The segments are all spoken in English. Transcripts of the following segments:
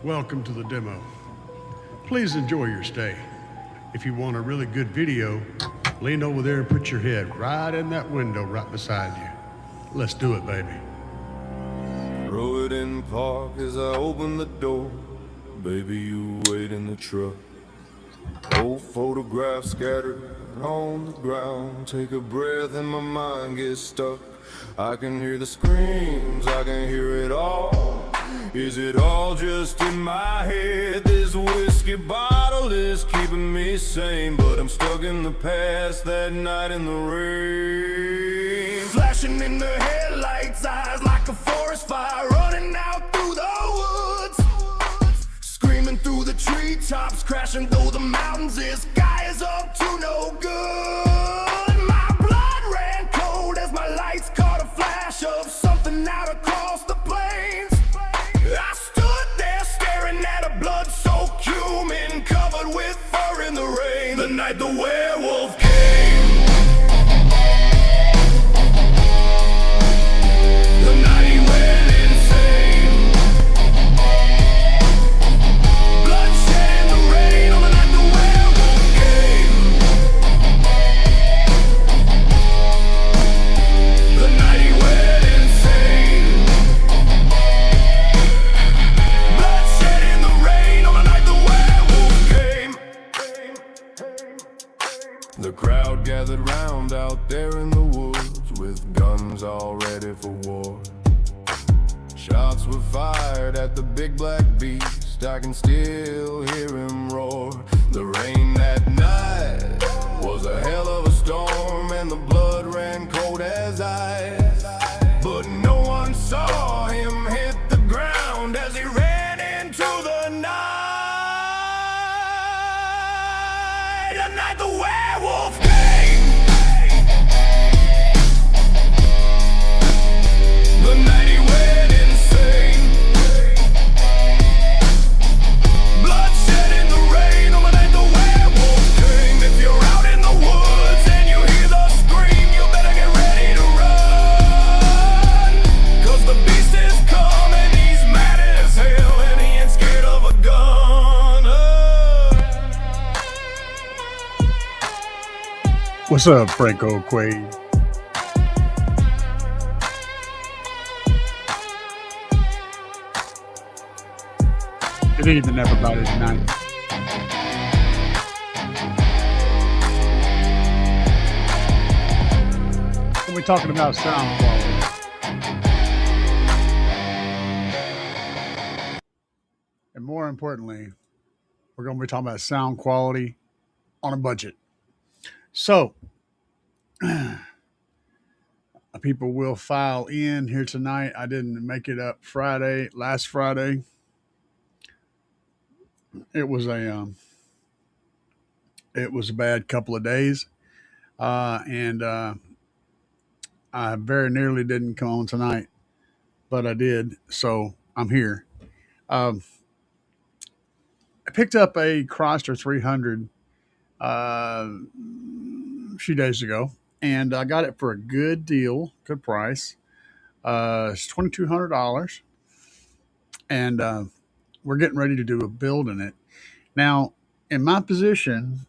Welcome to the demo. Please enjoy your stay. If you want a really good video, lean over there and put your head right in that window right beside you. Let's do it, baby. Throw it in park as I open the door. Baby, you wait in the truck. Old photographs scattered on the ground. Take a breath and my mind gets stuck. I can hear the screams, I can hear it all. Is it all just in my head? This whiskey bottle is keeping me sane, but I'm stuck in the past that night in the rain. Flashing in the headlights, eyes like a forest fire, running out through the woods. Screaming through the treetops, crashing through the mountains. This guy is up to no good. My blood ran cold as my lights caught a flash of something out across the plains. I stood there staring at a blood-soaked human covered with fur in the rain. The night the werewolf came. The night he went insane. Bloodshed in the rain on the night the werewolf came. The night he went insane. Bloodshed in the rain on the night the werewolf came. The crowd gathered round out there in the woods with guns all ready for war. Shots were fired at the big black beast. I can still hear him roar. The rain that night was a hell of a storm, and the blood ran cold as ice. But no one saw him hit the ground as he ran into the night. The night the werewolf came. The night he went insane. Bloodshed in the rain on the night the werewolf came. If you're out in the woods and you hear the scream, you better get ready to run. 'Cause the beast is coming, he's mad as hell, and he ain't scared of a gun. What's up, Franco Quaid? Good evening, everybody, tonight. We're talking about sound quality. And more importantly, we're going to be talking about sound quality on a budget. So, people will file in here tonight. I didn't make it up last Friday. It was a bad couple of days, and I very nearly didn't come on tonight, but I did. So I'm here. I picked up a Chrysler 300 a few days ago, and I got it for a good deal, good price. It's $2,200, and we're getting ready to do a build in it. Now, in my position,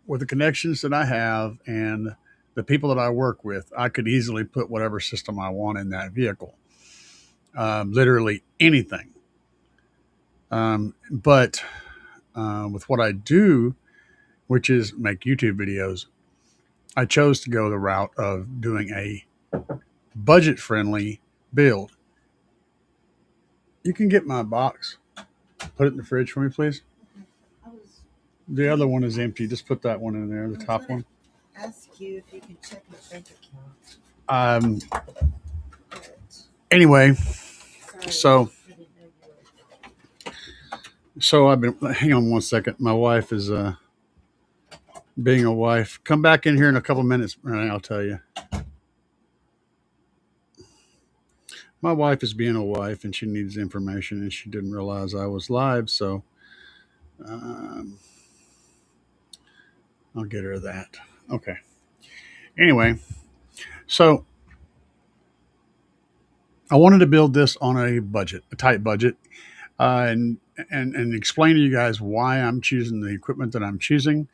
with the connections that I have and the people that I work with, I could easily put whatever system I want in that vehicle. Literally anything. But with what I do, which is make YouTube videos, I chose to go the route of doing a budget-friendly build. You can get my box. Put it in the fridge for me, please. The other one is empty. Just put that one in there, the top one. Ask you if you can check my bank account. Anyway, Sorry, so I've been. Hang on one second. My wife is being a wife. Come back in here in a couple minutes, and I'll tell you. My wife is being a wife, and she needs information, and she didn't realize I was live, so I'll get her that. Okay. Anyway, so I wanted to build this on a budget, a tight budget. and explain to you guys why I'm choosing the equipment that I'm choosing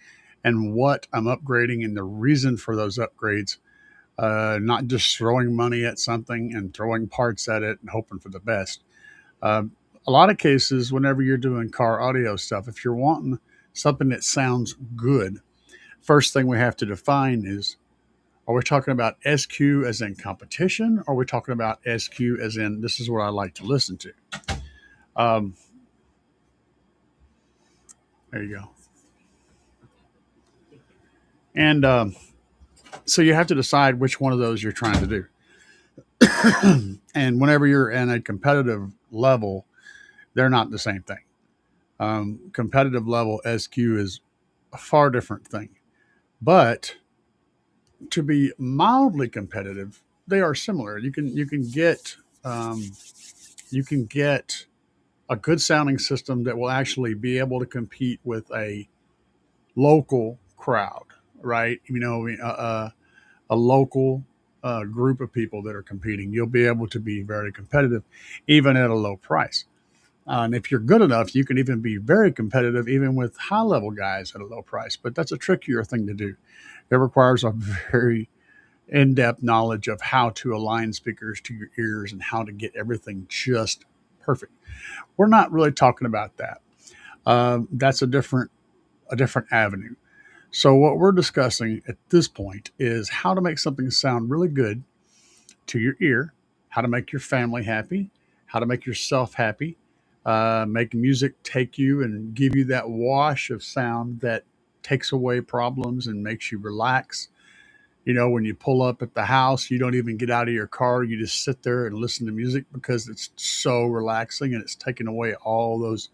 and what I'm upgrading and the reason for those upgrades. Not just throwing money at something and throwing parts at it and hoping for the best. Uh, a lot of cases, whenever you're doing car audio stuff, if you're wanting something that sounds good, first thing we have to define is, are we talking about SQ as in competition? Or are we talking about SQ as in this is what I like to listen to? Um, there you go. And so you have to decide which one of those you're trying to do. And whenever you're in a competitive level, they're not the same thing. Competitive level SQ is a far different thing. But to be mildly competitive, they are similar. Um, you can get a good sounding system that will actually be able to compete with a local crowd, right? A local group of people that are competing. You'll be able to be very competitive, even at a low price. And if you're good enough, you can even be very competitive, even with high level guys at a low price. But that's a trickier thing to do. It requires a very in depth knowledge of how to align speakers to your ears and how to get everything just perfect. We're not really talking about that. That's a different avenue. So what we're discussing at this point is how to make something sound really good to your ear, how to make your family happy, how to make yourself happy, make music take you and give you that wash of sound that takes away problems and makes you relax. When you pull up at the house, you don't even get out of your car. You just sit there and listen to music because it's so relaxing and it's taking away all those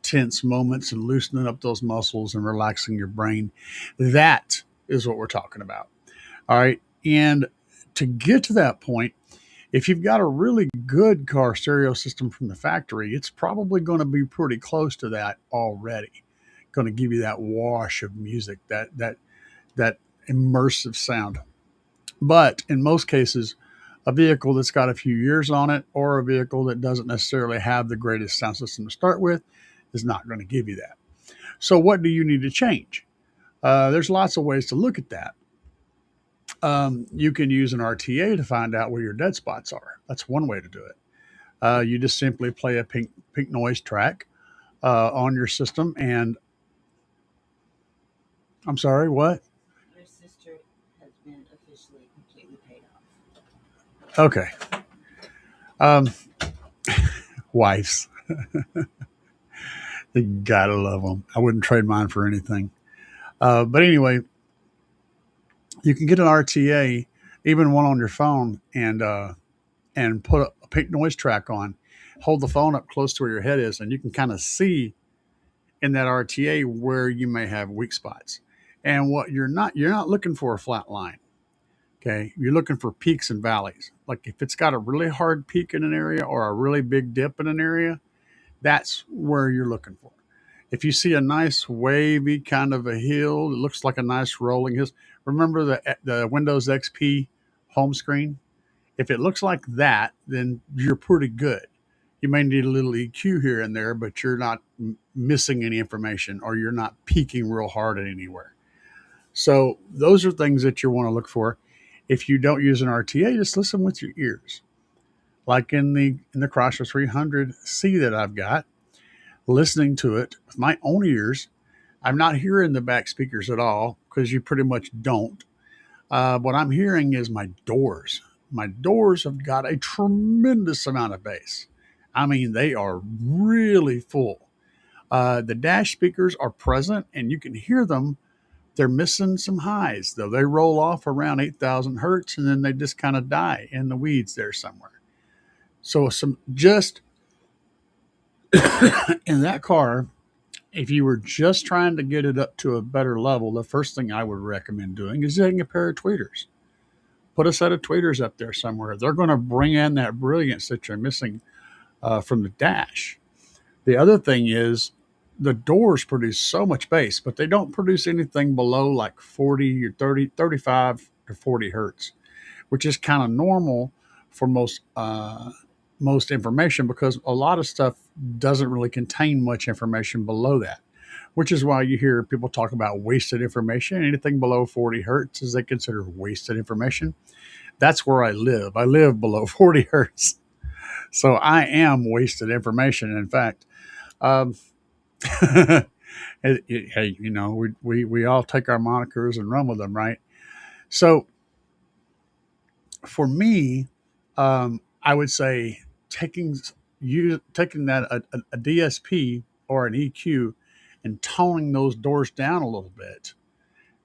tense moments and loosening up those muscles and relaxing your brain. That is what we're talking about. All right. And to get to that point, if you've got a really good car stereo system from the factory, it's probably going to be pretty close to that already. Going to give you that wash of music, that immersive sound. But in most cases, a vehicle that's got a few years on it or a vehicle that doesn't necessarily have the greatest sound system to start with is not going to give you that. So, what do you need to change? There's lots of ways to look at that. You can use an RTA to find out where your dead spots are. That's one way to do it. You just simply play a pink noise track on your system. And I'm sorry, what? Your sister has been officially completely paid off. Okay. Um, Wives. You gotta love them. I wouldn't trade mine for anything. But anyway, you can get an RTA, even one on your phone, and put a pink noise track on. Hold the phone up close to where your head is, and you can kind of see in that RTA where you may have weak spots. And what you're not looking for a flat line. Okay, you're looking for peaks and valleys. Like if it's got a really hard peak in an area or a really big dip in an area, that's where you're looking for. If you see a nice wavy kind of a hill, it looks like a nice rolling hill. Remember the Windows XP home screen? If it looks like that, then you're pretty good. You may need a little EQ here and there, but you're not missing any information or you're not peaking real hard at anywhere. So those are things that you want to look for. If you don't use an RTA, just listen with your ears. Like in the Chrysler 300C that I've got, listening to it with my own ears. I'm not hearing the back speakers at all because you pretty much don't. What I'm hearing is my doors. My doors have got a tremendous amount of bass. I mean, they are really full. The dash speakers are present and you can hear them. They're missing some highs, though. They roll off around 8,000 hertz and then they just kind of die in the weeds there somewhere. So, some just in that car, if you were just trying to get it up to a better level, the first thing I would recommend doing is getting a pair of tweeters. Put a set of tweeters up there somewhere. They're going to bring in that brilliance that you're missing from the dash. The other thing is the doors produce so much bass, but they don't produce anything below like 40 or 30, 35 to 40 hertz, which is kind of normal for most most information because a lot of stuff doesn't really contain much information below that, which is why you hear people talk about wasted information. Anything below 40 hertz is they consider wasted information. That's where I live. I live below 40 hertz. So I am wasted information. In fact, um, hey, we all take our monikers and run with them, right? So for me, I would say taking taking that a DSP or an EQ and toning those doors down a little bit,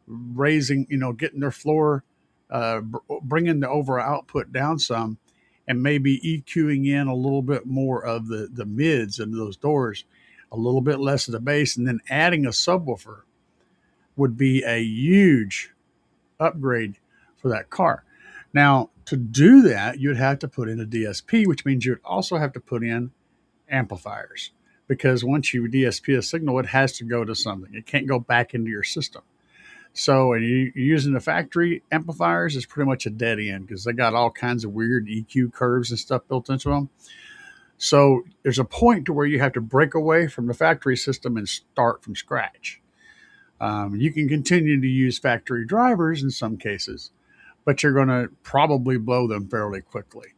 raising, getting their floor, bringing the over output down some, and maybe EQing in a little bit more of the mids into those doors, a little bit less of the bass, and then adding a subwoofer would be a huge upgrade for that car. Now, to do that, you'd have to put in a DSP, which means you'd also have to put in amplifiers because once you DSP a signal, it has to go to something. It can't go back into your system. So, and you're using the factory amplifiers, is pretty much a dead end because they got all kinds of weird EQ curves and stuff built into them. So, there's a point to where you have to break away from the factory system and start from scratch. You can continue to use factory drivers in some cases, but you're going to probably blow them fairly quickly.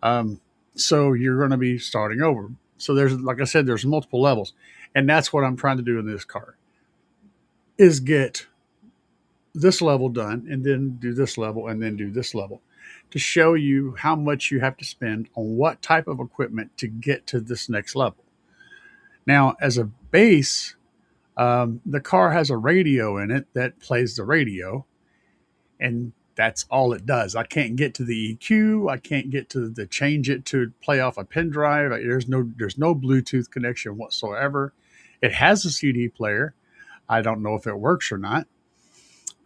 Um, so you're going to be starting over. So there's, like I said, there's multiple levels, and that's what I'm trying to do in this car is get this level done and then do this level and then do this level to show you how much you have to spend on what type of equipment to get to this next level. Now, as a base, the car has a radio in it that plays the radio, and that's all it does. I can't get to the EQ. I can't get to the change it to play off a pen drive. There's no Bluetooth connection whatsoever. It has a CD player. I don't know if it works or not.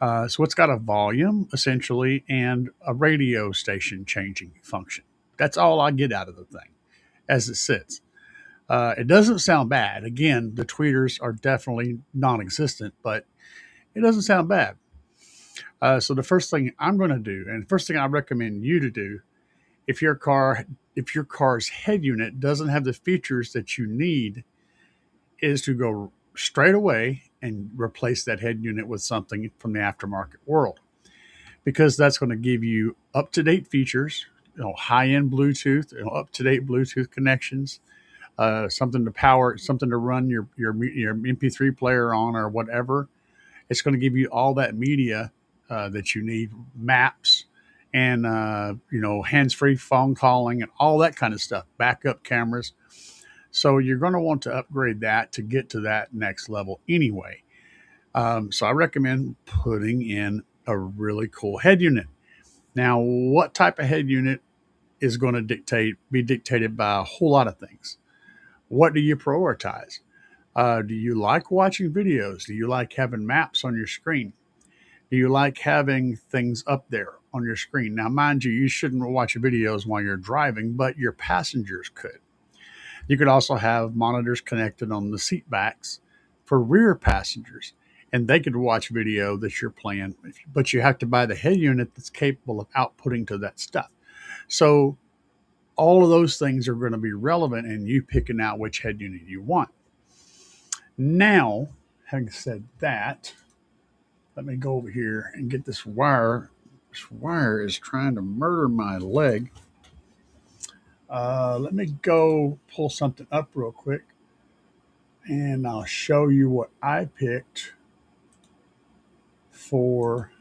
So it's got a volume essentially and a radio station changing function. That's all I get out of the thing as it sits. It doesn't sound bad. Again, the tweeters are definitely non-existent, but it doesn't sound bad. So the first thing I'm going to do, and the first thing I recommend you to do, if your car's head unit doesn't have the features that you need, is to go straight away and replace that head unit with something from the aftermarket world, because that's going to give you up-to-date features, high-end Bluetooth, up-to-date Bluetooth connections, something to run your MP3 player on or whatever. It's going to give you all that media that you need, maps, and hands-free phone calling and all that kind of stuff, backup cameras. So you're going to want to upgrade that to get to that next level anyway. So I recommend putting in a really cool head unit. Now, what type of head unit is going to be dictated by a whole lot of things. What do you prioritize? Do you like watching videos? Do you like having maps on your screen? Do you like having things up there on your screen? Now, mind you, you shouldn't watch videos while you're driving, but your passengers could. You could also have monitors connected on the seat backs for rear passengers, and they could watch video that you're playing, but you have to buy the head unit that's capable of outputting to that stuff. So all of those things are going to be relevant in you picking out which head unit you want. Now, having said that, let me go over here and get this wire. This wire is trying to murder my leg. Let me go pull something up real quick, and I'll show you what I picked for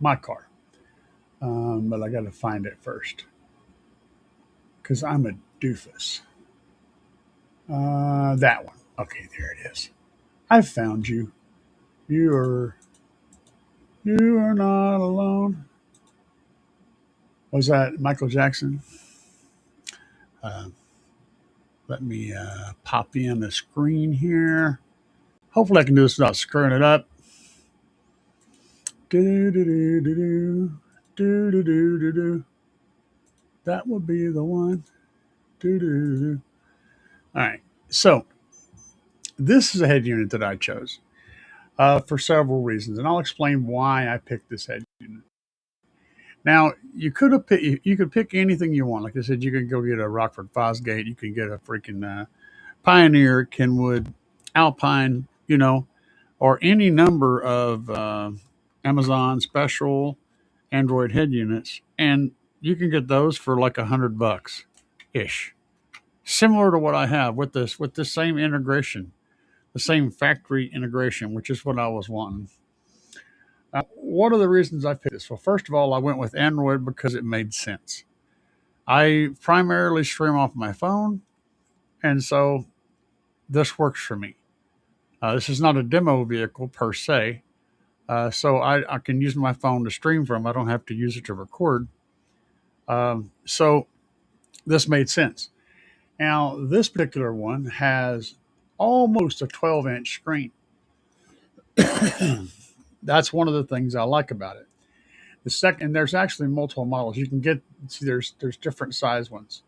my car. But I got to find it first because I'm a doofus. That one. Okay, there it is. I found you. You are not alone. Was that Michael Jackson? Uh, Let me pop in the screen here. Hopefully I can do this without screwing it up. Do do do do do do do do do do. That would be the one. Do do do do. All right. So this is a head unit that I chose for several reasons, and I'll explain why I picked this head unit. Now you could pick anything you want. Like I said, you can go get a Rockford Fosgate, you can get a freaking Pioneer, Kenwood, Alpine, or any number of Amazon special Android head units, and you can get those for like $100 ish, similar to what I have with this same integration, the same factory integration, which is what I was wanting. What are the reasons I picked this? Well, first of all, I went with Android because it made sense. I primarily stream off my phone, and so this works for me. This is not a demo vehicle per se, so I can use my phone to stream from. I don't have to use it to record. So this made sense. Now, this particular one has almost a 12-inch screen. That's one of the things I like about it. The second, there's actually multiple models. You can get, see, there's different size ones.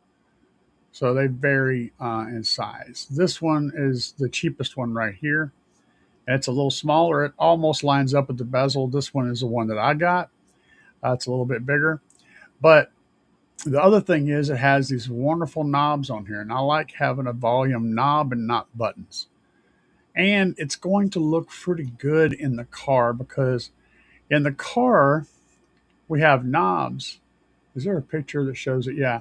So they vary in size. This one is the cheapest one right here. It's a little smaller. It almost lines up with the bezel. This one is the one that I got. It's a little bit bigger. But the other thing is it has these wonderful knobs on here. And I like having a volume knob and not buttons. And it's going to look pretty good in the car because in the car, we have knobs. Is there a picture that shows it? Yeah.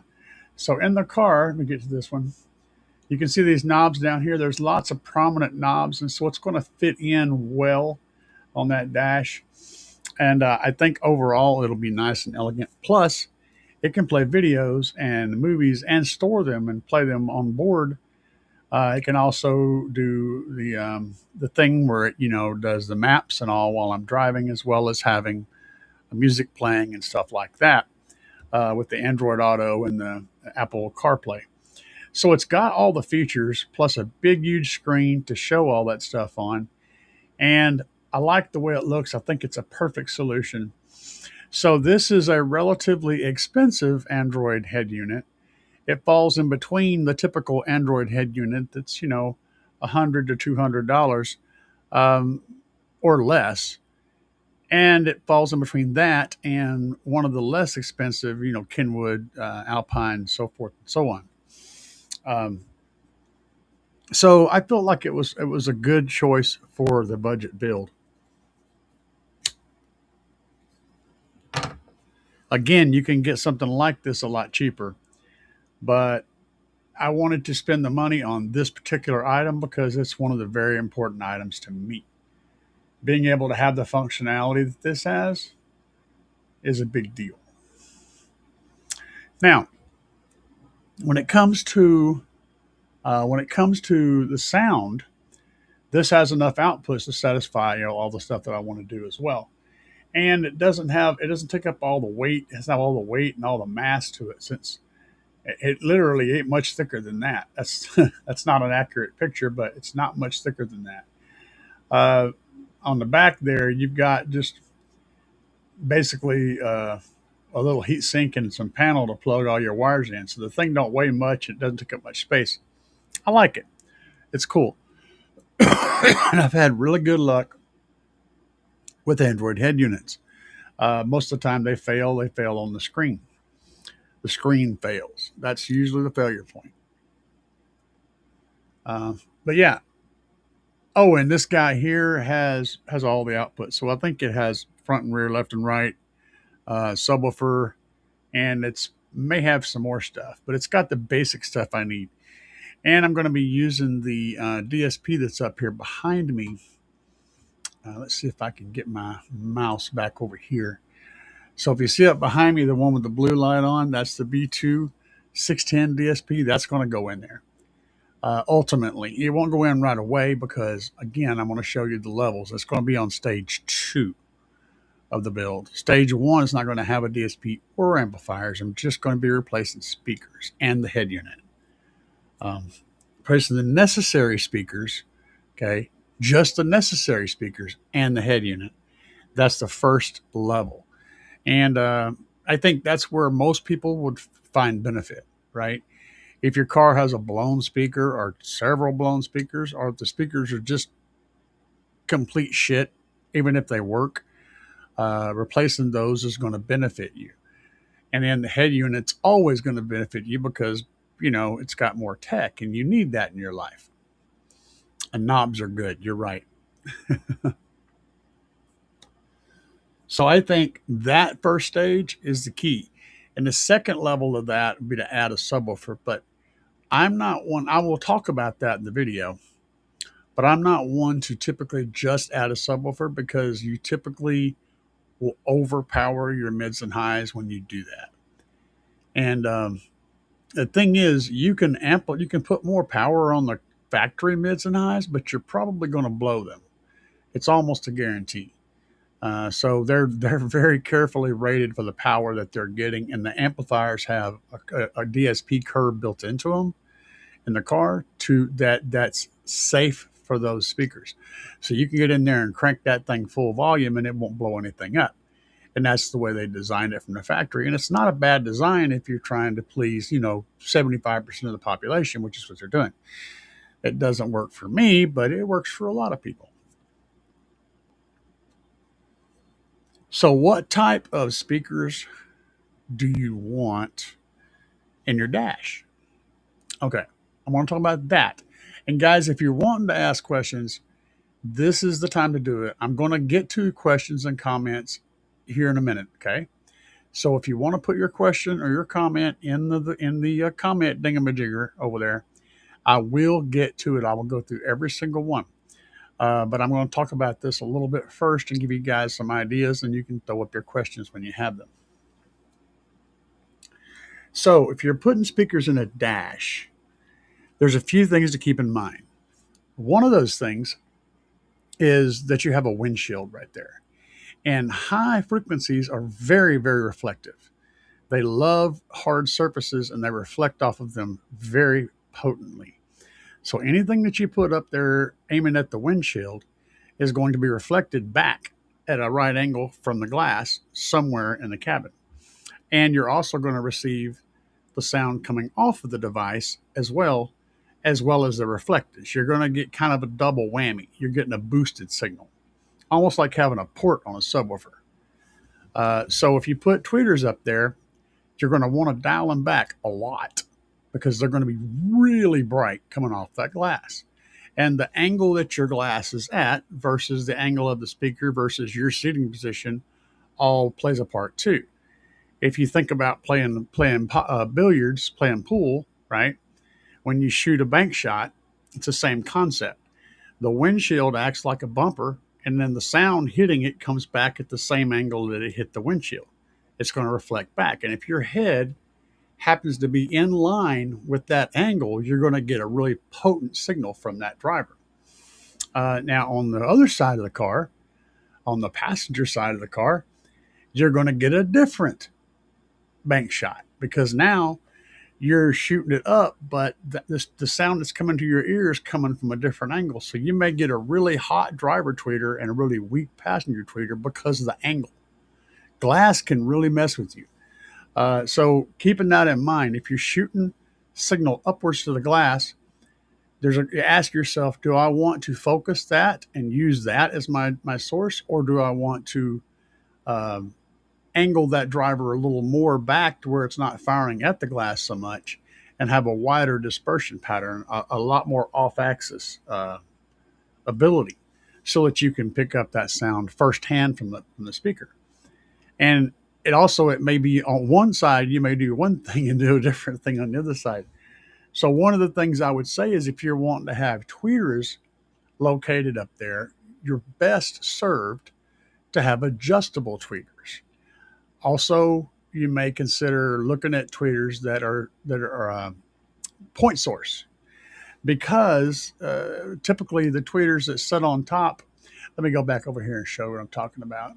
So in the car, let me get to this one. You can see these knobs down here. There's lots of prominent knobs, and so it's going to fit in well on that dash. And I think overall it'll be nice and elegant. Plus, it can play videos and movies and store them and play them on board. It can also do the thing where it does the maps and all while I'm driving, as well as having music playing and stuff like that with the Android Auto and the Apple CarPlay. So it's got all the features plus a big, huge screen to show all that stuff on. And I like the way it looks. I think it's a perfect solution. So this is a relatively expensive Android head unit. It falls in between the typical Android head unit that's, $100 to $200 or less. And it falls in between that and one of the less expensive, Kenwood, Alpine, so forth and so on. So I felt like it was a good choice for the budget build. Again, you can get something like this a lot cheaper, but I wanted to spend the money on this particular item because it's one of the very important items to me. Being able to have the functionality that this has is a big deal. Now, when it comes to the sound, this has enough outputs to satisfy all the stuff that I want to do as well. And it doesn't take up all the weight. It doesn't have all the weight and all the mass to it, since it literally ain't much thicker than that. That's not an accurate picture, but it's not much thicker than that. On the back there, you've got just basically a little heat sink and some panel to plug all your wires in. So the thing don't weigh much. It doesn't take up much space. I like it. It's cool. And I've had really good luck with Android head units. Most of the time they fail. They fail on the screen. The screen fails. That's usually the failure point. But yeah. Oh, and this guy here has all the outputs. So I think it has front and rear, left and right, subwoofer, and it's may have some more stuff, but it's got the basic stuff I need. And I'm going to be using the DSP that's up here behind me. Let's see if I can get my mouse back over here. So if you see up behind me, the one with the blue light on, that's the B2 610 DSP. That's going to go in there. Ultimately, it won't go in right away because, again, I'm going to show you the levels. It's going to be on stage 2 of the build. Stage 1 is not going to have a DSP or amplifiers. I'm just going to be replacing speakers and the head unit. Replacing the necessary speakers, okay, just the necessary speakers and the head unit. That's the first level. And I think that's where most people would find benefit, right? If your car has a blown speaker or several blown speakers, or if the speakers are just complete shit, even if they work, replacing those is going to benefit you. And then the head unit's always going to benefit you because, you know, it's got more tech and you need that in your life. And knobs are good. You're right. So I think that first stage is the key. And the second level of that would be to add a subwoofer. But I'm not one, I will talk about that in the video, but I'm not one to typically just add a subwoofer because you typically will overpower your mids and highs when you do that. And the thing is, you can put more power on the factory mids and highs, but you're probably going to blow them. It's almost a guarantee. So they're very carefully rated for the power that they're getting, and the amplifiers have a DSP curve built into them in the car that's safe for those speakers. So you can get in there and crank that thing full volume, and it won't blow anything up. And that's the way they designed it from the factory. And it's not a bad design if you're trying to please, 75% of the population, which is what they're doing. It doesn't work for me, but it works for a lot of people. So what type of speakers do you want in your dash? Okay, I want to talk about that. And guys, if you're wanting to ask questions, this is the time to do it. I'm going to get to questions and comments here in a minute, okay? So if you want to put your question or your comment in the comment dingamajigger over there, I will get to it. I will go through every single one. But I'm going to talk about this a little bit first and give you guys some ideas, and you can throw up your questions when you have them. So if you're putting speakers in a dash, there's a few things to keep in mind. One of those things is that you have a windshield right there. And high frequencies are very, very reflective. They love hard surfaces and they reflect off of them very potently. So anything that you put up there aiming at the windshield is going to be reflected back at a right angle from the glass somewhere in the cabin. And you're also going to receive the sound coming off of the device as well as the reflectance. You're going to get kind of a double whammy. You're getting a boosted signal, almost like having a port on a subwoofer. So if you put tweeters up there, you're going to want to dial them back a lot because they're going to be really bright coming off that glass. And the angle that your glass is at versus the angle of the speaker versus your seating position all plays a part too. If you think about playing billiards, playing pool, right? When you shoot a bank shot, it's the same concept. The windshield acts like a bumper, and then the sound hitting it comes back at the same angle that it hit the windshield. It's going to reflect back. And if your head happens to be in line with that angle, you're going to get a really potent signal from that driver. Now, on the other side of the car, on the passenger side of the car, you're going to get a different bank shot because now you're shooting it up, but the sound that's coming to your ears coming from a different angle. So you may get a really hot driver tweeter and a really weak passenger tweeter because of the angle. Glass can really mess with you. So keeping that in mind, if you're shooting signal upwards to the glass, you ask yourself, do I want to focus that and use that as my source, or do I want to angle that driver a little more back to where it's not firing at the glass so much and have a wider dispersion pattern, a lot more off-axis ability so that you can pick up that sound firsthand from the speaker. And it may be on one side, you may do one thing and do a different thing on the other side. So one of the things I would say is if you're wanting to have tweeters located up there, you're best served to have adjustable tweeters. Also, you may consider looking at tweeters that are point source, because typically the tweeters that sit on top, let me go back over here and show what I'm talking about.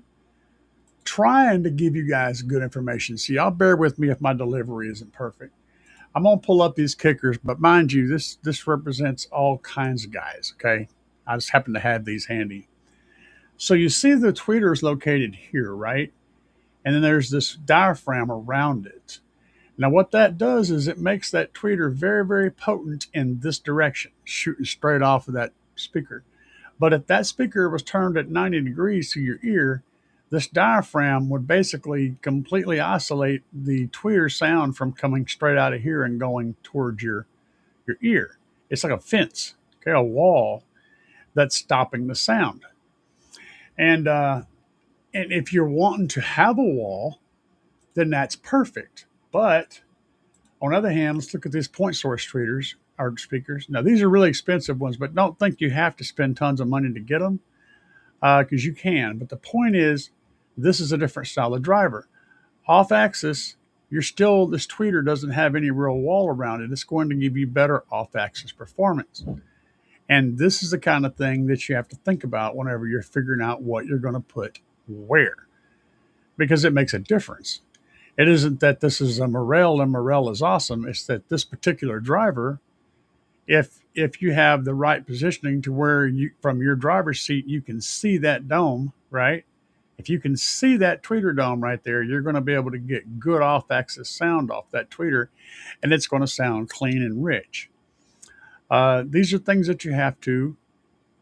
Trying to give you guys good information. See, y'all bear with me if my delivery isn't perfect. I'm going to pull up these kickers, but mind you, this represents all kinds of guys, okay? I just happen to have these handy. So you see the tweeter is located here, right? And then there's this diaphragm around it. Now what that does is it makes that tweeter very, very potent in this direction, shooting straight off of that speaker. But if that speaker was turned at 90 degrees to your ear, this diaphragm would basically completely isolate the tweeter sound from coming straight out of here and going towards your ear. It's like a fence, okay, a wall that's stopping the sound. And if you're wanting to have a wall, then that's perfect. But on the other hand, let's look at these point source tweeters or speakers. Now, these are really expensive ones, but don't think you have to spend tons of money to get them because you can. But the point is, this is a different style of driver. Off axis, this tweeter doesn't have any real wall around it. It's going to give you better off axis performance. And this is the kind of thing that you have to think about whenever you're figuring out what you're going to put where, because it makes a difference. It isn't that this is a Morel and Morel is awesome. It's that this particular driver, if you have the right positioning to where you from your driver's seat you can see that dome, right? If you can see that tweeter dome right there, you're going to be able to get good off-axis sound off that tweeter, and it's going to sound clean and rich. These are things that you have to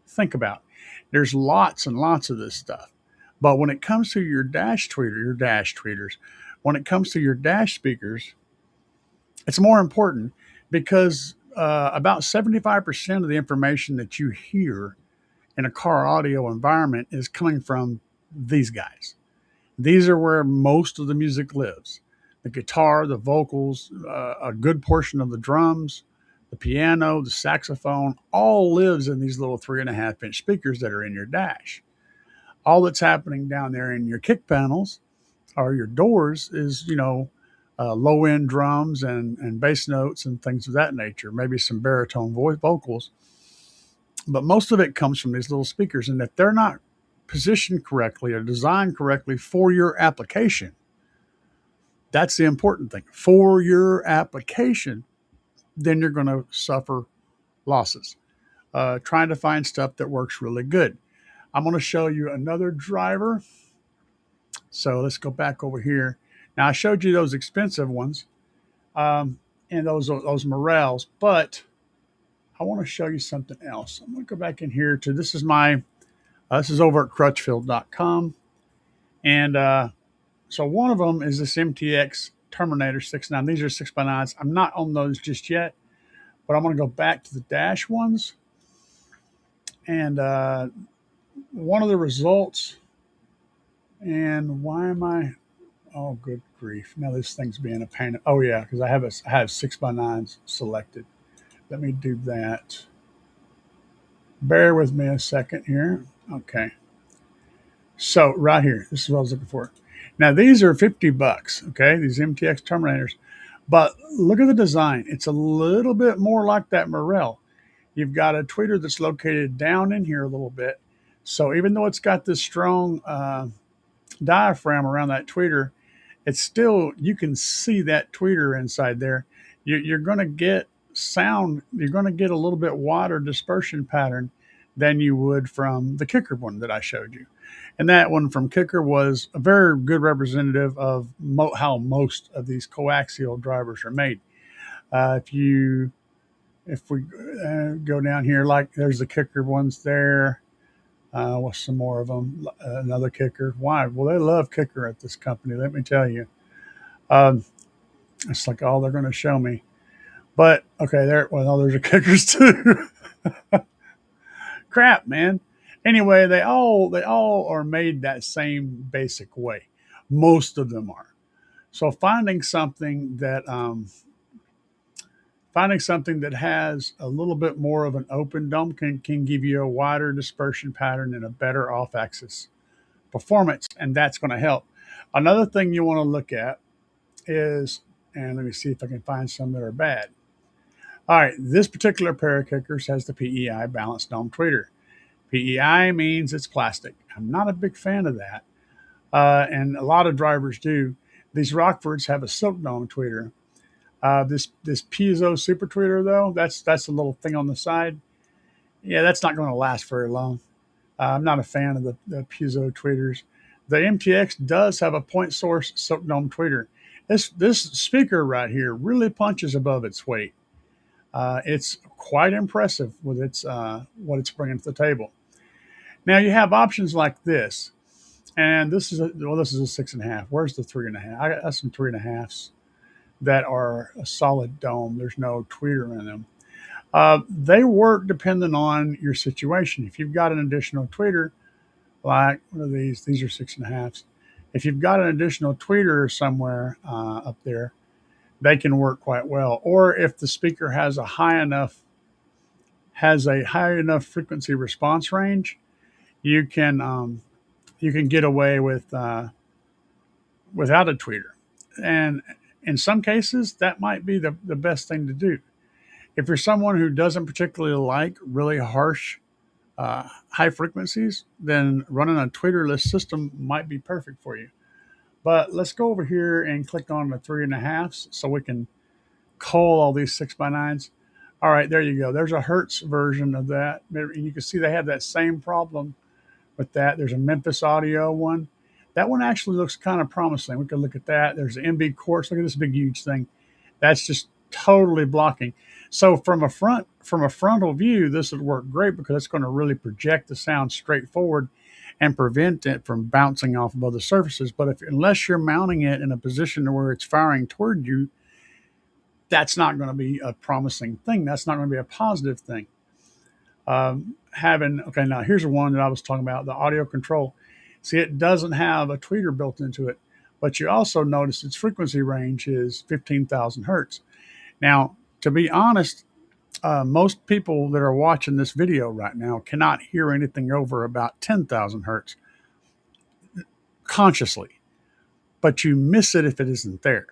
think about. There's lots and lots of this stuff. But when it comes to your dash tweeters, when it comes to your dash speakers, it's more important because about 75% of the information that you hear in a car audio environment is coming from these guys. These are where most of the music lives. The guitar, the vocals, a good portion of the drums, the piano, the saxophone, all lives in these little 3.5-inch speakers that are in your dash. All that's happening down there in your kick panels or your doors is, low end drums and bass notes and things of that nature, maybe some baritone vocals. But most of it comes from these little speakers. And if they're not positioned correctly or designed correctly for your application, that's the important thing. For your application, then you're going to suffer losses. Trying to find stuff that works really good. I'm going to show you another driver. So let's go back over here. Now I showed you those expensive ones and those Morels, but I want to show you something else. I'm going to go back in here to this is over at Crutchfield.com, and so one of them is this MTX Terminator 6.9. These are 6x9s. I'm not on those just yet, but I'm going to go back to the dash ones, and one of the results. And why am I? Oh, good grief! Now this thing's being a pain. Oh yeah, because I have 6x9s selected. Let me do that. Bear with me a second here. Okay. So right here, this is what I was looking for. Now these are $50. Okay, these MTX Terminators, but look at the design. It's a little bit more like that Morel. You've got a tweeter that's located down in here a little bit. So even though it's got this strong diaphragm around that tweeter, it's still, you can see that tweeter inside there. You're going to get sound, you're going to get a little bit wider dispersion pattern than you would from the Kicker one that I showed you. And that one from Kicker was a very good representative of how most of these coaxial drivers are made. If we go down here, like there's the Kicker ones there. What's some more of them? Another Kicker. Why? Well, they love Kicker at this company. Let me tell you. It's like all they're going to show me. But okay, there's a Kickers too. Crap, man. Anyway, they all are made that same basic way. Most of them are. So finding something that has a little bit more of an open dome can give you a wider dispersion pattern and a better off-axis performance, and that's going to help. Another thing you want to look at is, and let me see if I can find some that are bad. All right, this particular pair of Kickers has the PEI balanced dome tweeter. PEI means it's plastic. I'm not a big fan of that, and a lot of drivers do. These Rockfords have a silk dome tweeter. This piezo super tweeter though, that's a little thing on the side. Yeah, that's not going to last very long. I'm not a fan of the piezo tweeters. The MTX does have a point source silk dome tweeter. This speaker right here really punches above its weight. It's quite impressive with its what it's bringing to the table. Now you have options like this. And this is a 6.5. Where's the 3.5? I got some 3.5s that are a solid dome. There's no tweeter in them. They work depending on your situation. If you've got an additional tweeter, like one of these are 6.5s. If you've got an additional tweeter somewhere up there, they can work quite well. Or if the speaker has a high enough frequency response range, you can you can get away with without a tweeter. And in some cases, that might be the best thing to do. If you're someone who doesn't particularly like really harsh high frequencies, then running a tweeterless system might be perfect for you. But let's go over here and click on the 3.5s so we can cull all these 6x9s. All right, there you go. There's a Hertz version of that. You can see they have that same problem with that. There's a Memphis Audio one. That one actually looks kind of promising. We could look at that. There's the MB Quartz. Look at this big, huge thing. That's just totally blocking. So from a frontal view, this would work great because it's going to really project the sound straight forward and prevent it from bouncing off of other surfaces. But unless you're mounting it in a position where it's firing toward you, that's not going to be a promising thing. That's not going to be a positive thing. Okay, now here's the one that I was talking about, the audio control. See, it doesn't have a tweeter built into it, but you also notice its frequency range is 15,000 hertz. Now, to be honest, most people that are watching this video right now cannot hear anything over about 10,000 hertz consciously, but you miss it if it isn't there.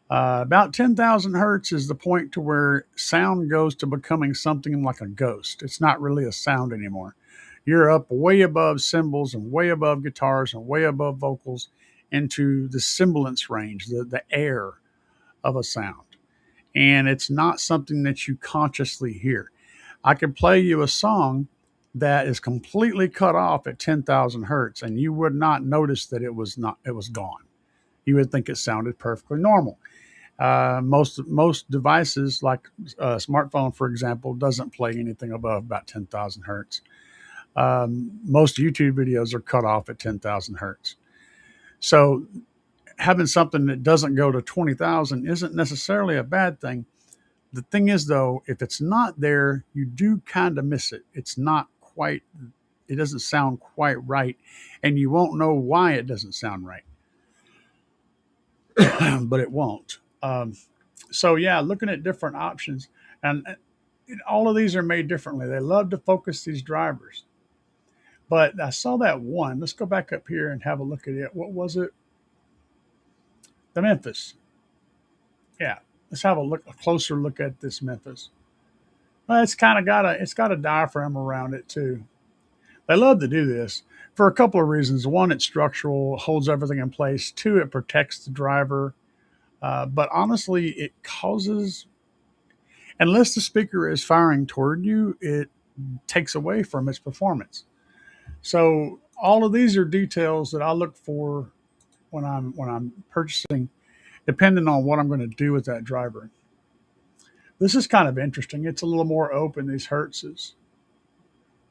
About 10,000 hertz is the point to where sound goes to becoming something like a ghost. It's not really a sound anymore. You're up way above cymbals and way above guitars and way above vocals into the semblance range, the air of a sound. And it's not something that you consciously hear. I could play you a song that is completely cut off at 10,000 hertz, and you would not notice that it was gone. You would think it sounded perfectly normal. Most devices, like a smartphone, for example, doesn't play anything above about 10,000 hertz. Most YouTube videos are cut off at 10,000 hertz. So having something that doesn't go to 20,000 isn't necessarily a bad thing. The thing is, though, if it's not there, you do kind of miss it. It's not quite, it doesn't sound quite right, and you won't know why it doesn't sound right. But it won't. So yeah, looking at different options, and all of these are made differently. They love to focus these drivers. But I saw that one. Let's go back up here and have a look at it. What was it? The Memphis. Yeah. Let's have a closer look at this Memphis. Well, it's got a diaphragm around it too. They love to do this for a couple of reasons. One, it's structural, holds everything in place. Two, it protects the driver. But honestly, it causes, unless the speaker is firing toward you, it takes away from its performance. So all of these are details that I look for when I'm purchasing, depending on what I'm going to do with that driver. This is kind of interesting. It's a little more open, these Hertzes.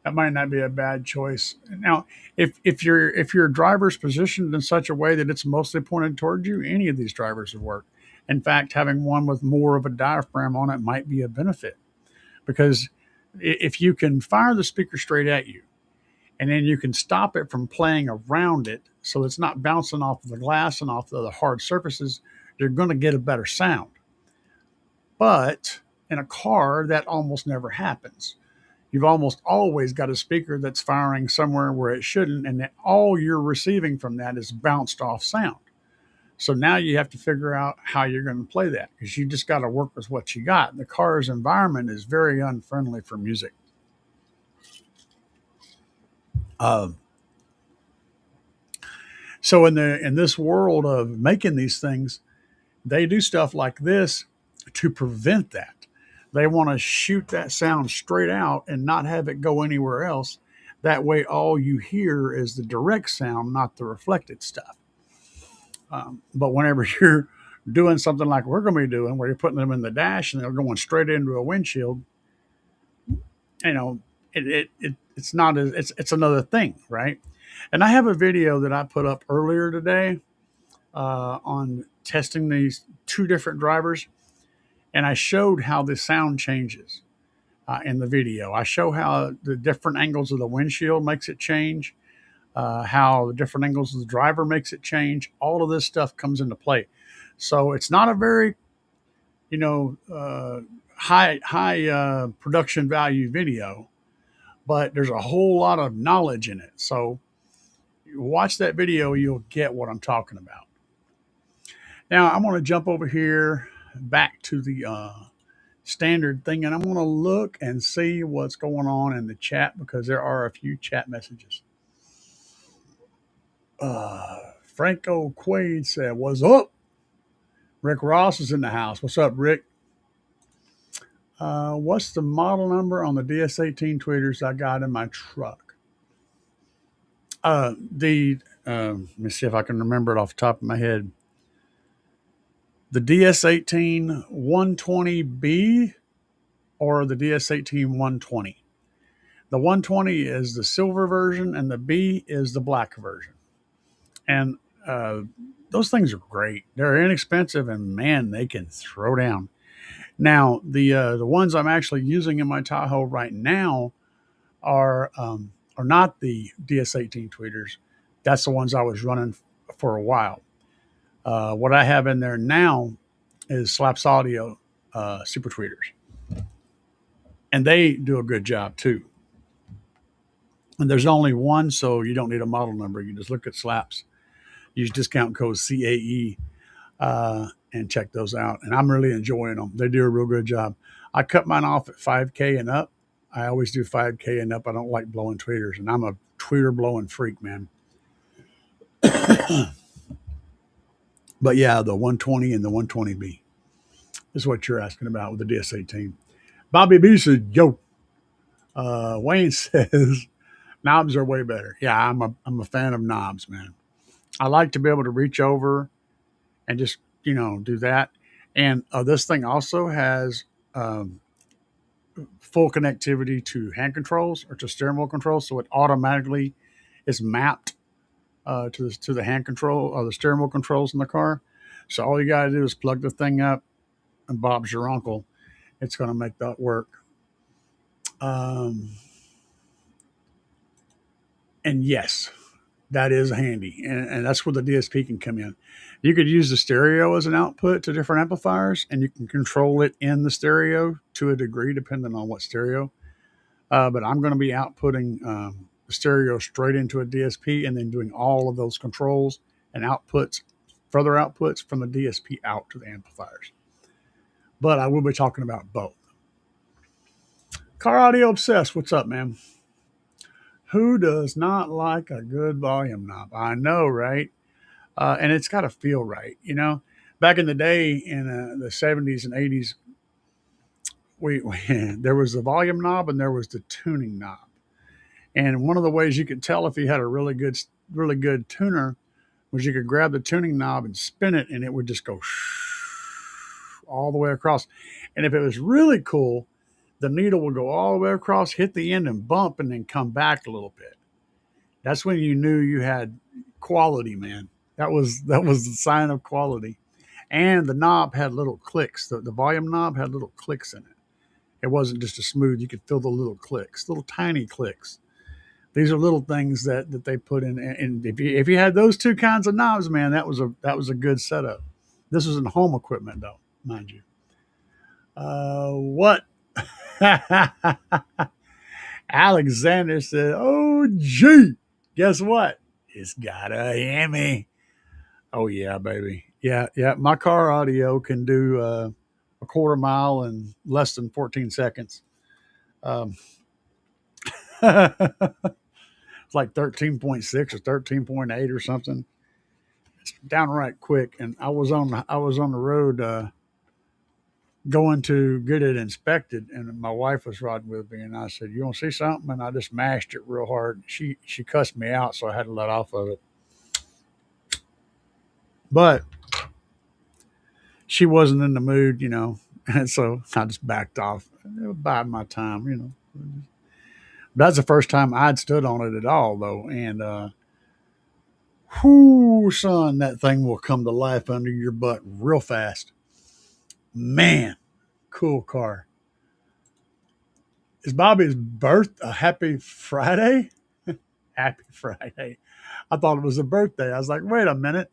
That might not be a bad choice. Now, if your driver's positioned in such a way that it's mostly pointed toward you, any of these drivers would work. In fact, having one with more of a diaphragm on it might be a benefit, because if you can fire the speaker straight at you, and then you can stop it from playing around it so it's not bouncing off of the glass and off of the hard surfaces, you're going to get a better sound. But in a car, that almost never happens. You've almost always got a speaker that's firing somewhere where it shouldn't, and all you're receiving from that is bounced off sound. So now you have to figure out how you're going to play that, because you just got to work with what you got. The car's environment is very unfriendly for music. So in this world of making these things, they do stuff like this to prevent that. They want to shoot that sound straight out and not have it go anywhere else. That way, all you hear is the direct sound, not the reflected stuff. But whenever you're doing something like we're going to be doing, where you're putting them in the dash and they're going straight into a windshield, you know, it's not as it's another thing, right? And I have a video that I put up earlier today on testing these two different drivers, and I showed how the sound changes in the video. I show how the different angles of the windshield makes it change, how the different angles of the driver makes it change. All of this stuff comes into play. So it's not a very, you know, high production value video, but there's a whole lot of knowledge in it. So you watch that video, you'll get what I'm talking about. Now I'm going to jump over here back to the standard thing, and I'm going to look and see what's going on in the chat because there are a few chat messages. Franco Quaid said, "What's up?" Rick Ross is in the house. What's up, Rick? What's the model number on the DS18 tweeters I got in my truck? Let me see if I can remember it off the top of my head. The DS18 120B or the DS18 120. The 120 is the silver version, and the B is the black version. And those things are great. They're inexpensive, and man, they can throw down. Now, the ones I'm actually using in my Tahoe right now are not the DS18 tweeters. That's the ones I was running for a while. What I have in there now is Slaps Audio Super Tweeters, and they do a good job too. And there's only one, so you don't need a model number. You just look at Slaps, use discount code CAE, and check those out. And I'm really enjoying them. They do a real good job. I cut mine off at 5K and up. I always do 5K and up. I don't like blowing tweeters, and I'm a tweeter blowing freak, man. But yeah, the 120 and the 120B is what you're asking about with the DS18. Bobby B said, "Yo." Wayne says, "Knobs are way better." Yeah, I'm a fan of knobs, man. I like to be able to reach over and just, do that. And this thing also has full connectivity to hand controls or to steering wheel controls, so it automatically is mapped to the hand control or the steering wheel controls in the car. So all you got to do is plug the thing up, and Bob's your uncle. It's going to make that work. And yes, that is handy, and that's where the DSP can come in. You could use the stereo as an output to different amplifiers, and you can control it in the stereo to a degree, depending on what stereo. But I'm going to be outputting the stereo straight into a DSP, and then doing all of those controls and outputs, further outputs from the DSP out to the amplifiers. But I will be talking about both. Car Audio Obsessed, what's up, man? Who does not like a good volume knob? I know, right? And it's got to feel right. Back in the day, in the 70s and 80s, we there was the volume knob and there was the tuning knob. And one of the ways you could tell if you had a really good tuner was you could grab the tuning knob and spin it, and it would just go all the way across. And if it was really cool, the needle would go all the way across, hit the end, and bump, and then come back a little bit. That's when you knew you had quality, man. That was the sign of quality. And the knob had little clicks. The volume knob had little clicks in it. It wasn't just a smooth. You could feel the little clicks, little tiny clicks. These are little things that they put in. And if you had those two kinds of knobs, man, that was a good setup. This was in home equipment, though, mind you. What? Alexander said, "Oh, gee, guess what? It's got a Hemi." Oh, yeah, baby. Yeah. My Car Audio can do a quarter mile in less than 14 seconds. It's like 13.6 or 13.8 or something. It's downright quick. And I was on the road going to get it inspected, and my wife was riding with me, and I said, "You want to see something?" And I just mashed it real hard. She cussed me out, so I had to let off of it. But she wasn't in the mood, and so I just backed off. It was biding my time. That's the first time I'd stood on it at all, though, and Whoo, son, that thing will come to life under your butt real fast. Man, cool car. Is Bobby's birth a happy Friday? Happy Friday. I thought it was a birthday. I was like, wait a minute.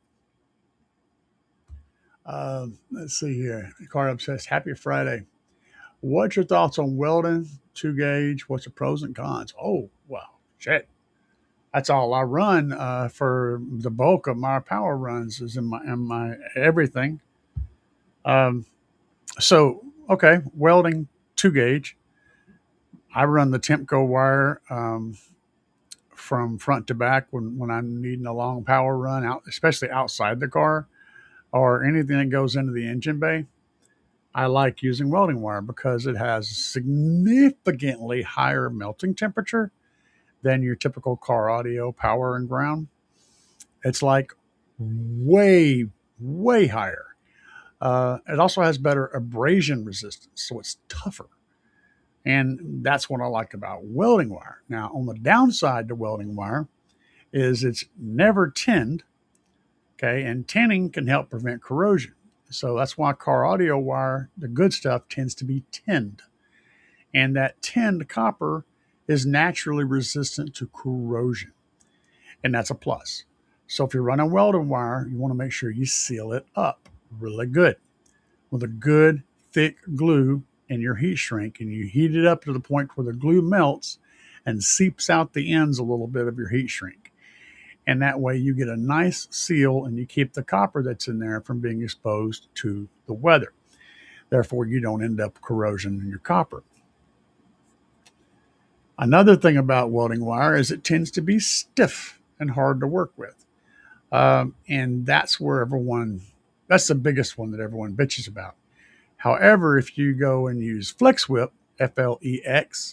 Let's see here. Car Obsessed. Happy Friday. What's your thoughts on welding, 2 gauge? What's the pros and cons? Oh, well, shit. That's all I run for the bulk of my power runs is in my everything. Um, so, okay, welding, 2 gauge. I run the Temco wire from front to back when I'm needing a long power run out, especially outside the car or anything that goes into the engine bay. I like using welding wire because it has significantly higher melting temperature than your typical car audio power and ground. It's like way, way higher. It also has better abrasion resistance, so it's tougher. And that's what I like about welding wire. Now, on the downside to welding wire is it's never tinned, okay? And tinning can help prevent corrosion. So that's why car audio wire, the good stuff, tends to be tinned. And that tinned copper is naturally resistant to corrosion. And that's a plus. So if you're running welding wire, you want to make sure you seal it up really good with a good thick glue in your heat shrink, and you heat it up to the point where the glue melts and seeps out the ends a little bit of your heat shrink. And that way you get a nice seal and you keep the copper that's in there from being exposed to the weather. Therefore, you don't end up corrosion in your copper. Another thing about welding wire is it tends to be stiff and hard to work with. And that's that's the biggest one that everyone bitches about. However, if you go and use FlexWhip, FlexWhip,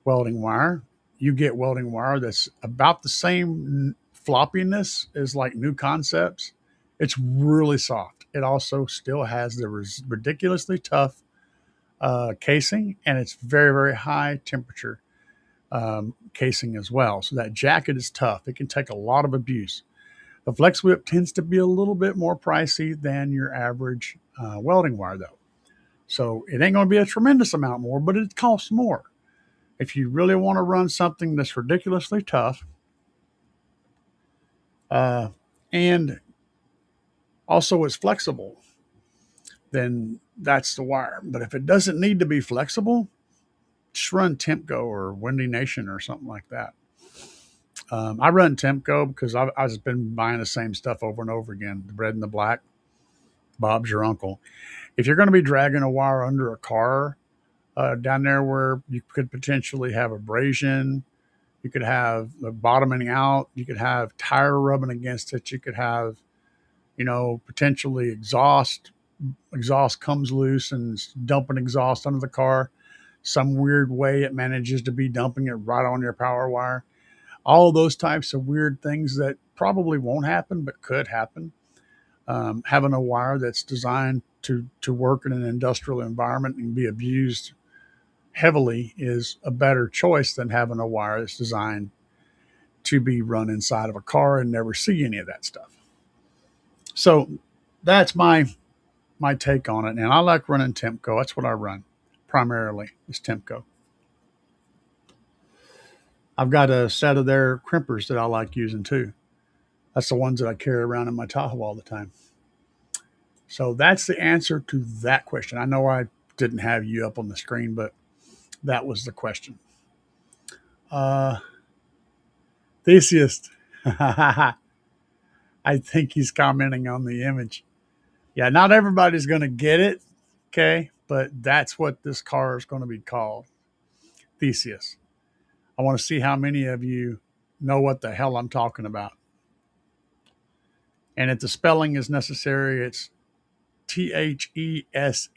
welding wire, you get welding wire that's about the same floppiness as like New Concepts. It's really soft. It also still has the ridiculously tough casing, and it's very, very high temperature casing as well. So that jacket is tough. It can take a lot of abuse. The Flex Whip tends to be a little bit more pricey than your average welding wire, though. So it ain't going to be a tremendous amount more, but it costs more. If you really want to run something that's ridiculously tough, and also is flexible, then that's the wire. But if it doesn't need to be flexible, just run Tempco or Windy Nation or something like that. I run Tempco because I've just been buying the same stuff over and over again. The red and the black. Bob's your uncle. If you're going to be dragging a wire under a car down there where you could potentially have abrasion, you could have the bottoming out, you could have tire rubbing against it, you could have, potentially exhaust comes loose and dumping exhaust under the car. Some weird way it manages to be dumping it right on your power wire. All of those types of weird things that probably won't happen but could happen. Having a wire that's designed to work in an industrial environment and be abused heavily is a better choice than having a wire that's designed to be run inside of a car and never see any of that stuff. So that's my take on it. And I like running Tempco. That's what I run primarily is Tempco. I've got a set of their crimpers that I like using too. That's the ones that I carry around in my Tahoe all the time. So that's the answer to that question. I know I didn't have you up on the screen, but that was the question. Theseus. I think he's commenting on the image. Yeah, not everybody's going to get it, okay? But that's what this car is going to be called, Theseus. I want to see how many of you know what the hell I'm talking about. And if the spelling is necessary, it's Theseus.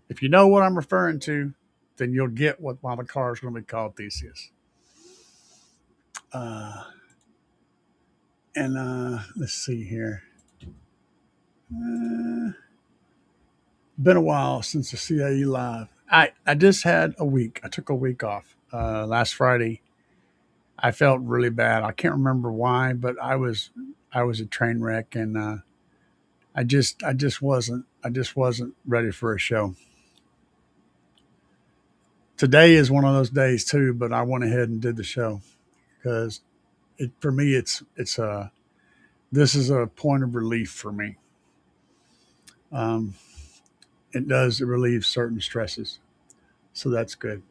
If you know what I'm referring to, then you'll get why the car is going to be called Theseus. Let's see here. Been a while since the CAE Live. I just had a week. I took a week off last Friday. I felt really bad. I can't remember why, but I was a train wreck, and I just wasn't ready for a show. Today is one of those days too, but I went ahead and did the show because for me it's this is a point of relief for me. Um, it relieves certain stresses, so that's good.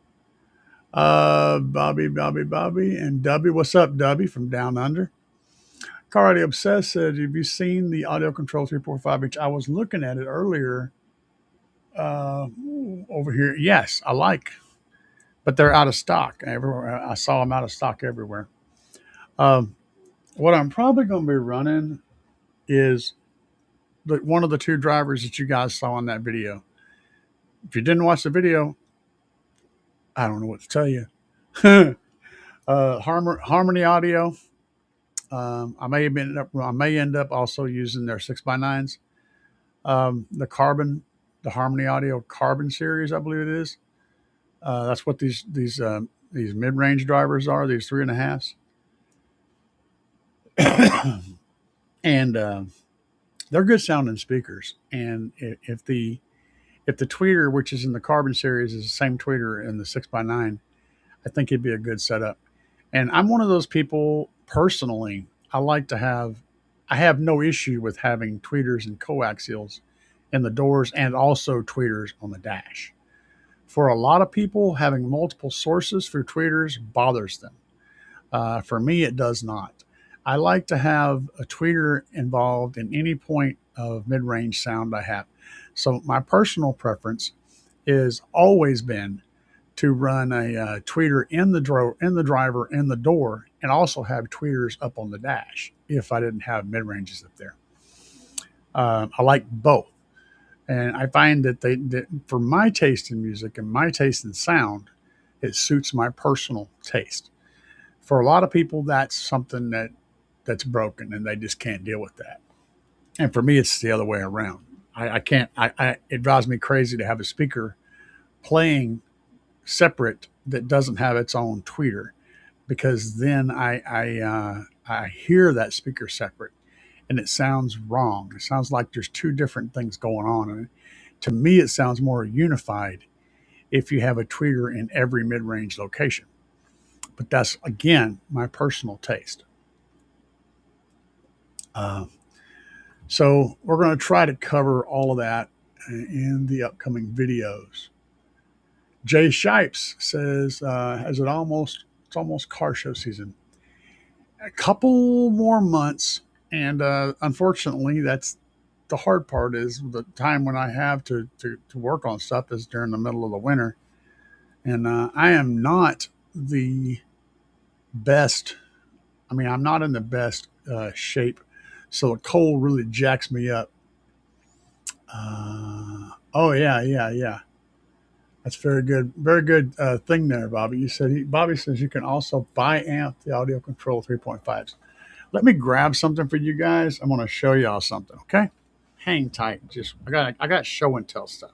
Bobby, and Dubby. What's up, Dubby from Down Under? Cardi Obsessed said, have you seen the Audio Control 3.5 inch? I was looking at it earlier uh, over here. Yes, I like, but they're out of stock everywhere. I saw them out of stock everywhere. Um, what I'm probably going to be running is one of the two drivers that you guys saw in that video. If you didn't watch the video, I don't know what to tell you. Harmony Audio. I may end up also using their 6x9s. The Harmony Audio Carbon series, I believe it is. That's what these mid range drivers are. These 3.5s, and they're good sounding speakers. And if the tweeter, which is in the Carbon series, is the same tweeter in the 6x9, I think it'd be a good setup. And I'm one of those people personally. I have no issue with having tweeters and coaxials in the doors and also tweeters on the dash. For a lot of people, having multiple sources for tweeters bothers them. For me, it does not. I like to have a tweeter involved in any point of mid-range sound I have. So my personal preference is always been to run a tweeter in the driver in the door, and also have tweeters up on the dash if I didn't have mid ranges up there. I like both, and I find that for my taste in music and my taste in sound, it suits my personal taste. For a lot of people, that's something that's broken, and they just can't deal with that. And for me, it's the other way around. I can't. It drives me crazy to have a speaker playing separate that doesn't have its own tweeter, because then I hear that speaker separate, and it sounds wrong. It sounds like there's two different things going on, and to me it sounds more unified if you have a tweeter in every mid-range location. But that's, again, my personal taste. So we're going to try to cover all of that in the upcoming videos. Jay Shipes says, it's almost car show season. A couple more months, and unfortunately, that's the hard part. Is the time when I have to work on stuff is during the middle of the winter, and I am not the best. I mean, I'm not in the best shape, so the cold really jacks me up. Oh yeah. That's very good thing there, Bobby. Bobby says you can also buy amp the Audio Control 3.5s. Let me grab something for you guys. I'm going to show y'all something. Okay, hang tight. I got show and tell stuff.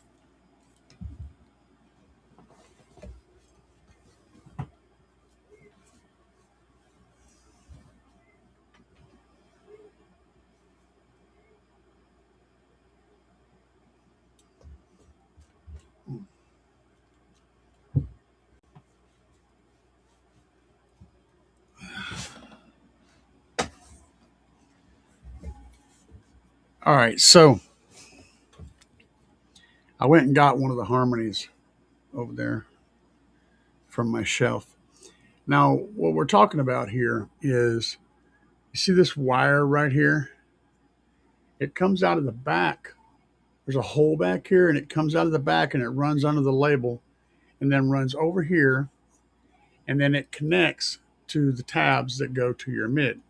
All right, so I went and got one of the harmonies over there from my shelf. Now, what we're talking about here is, you see this wire right here? It comes out of the back. There's a hole back here, and it comes out of the back, and it runs under the label, and then runs over here, and then it connects to the tabs that go to your mid.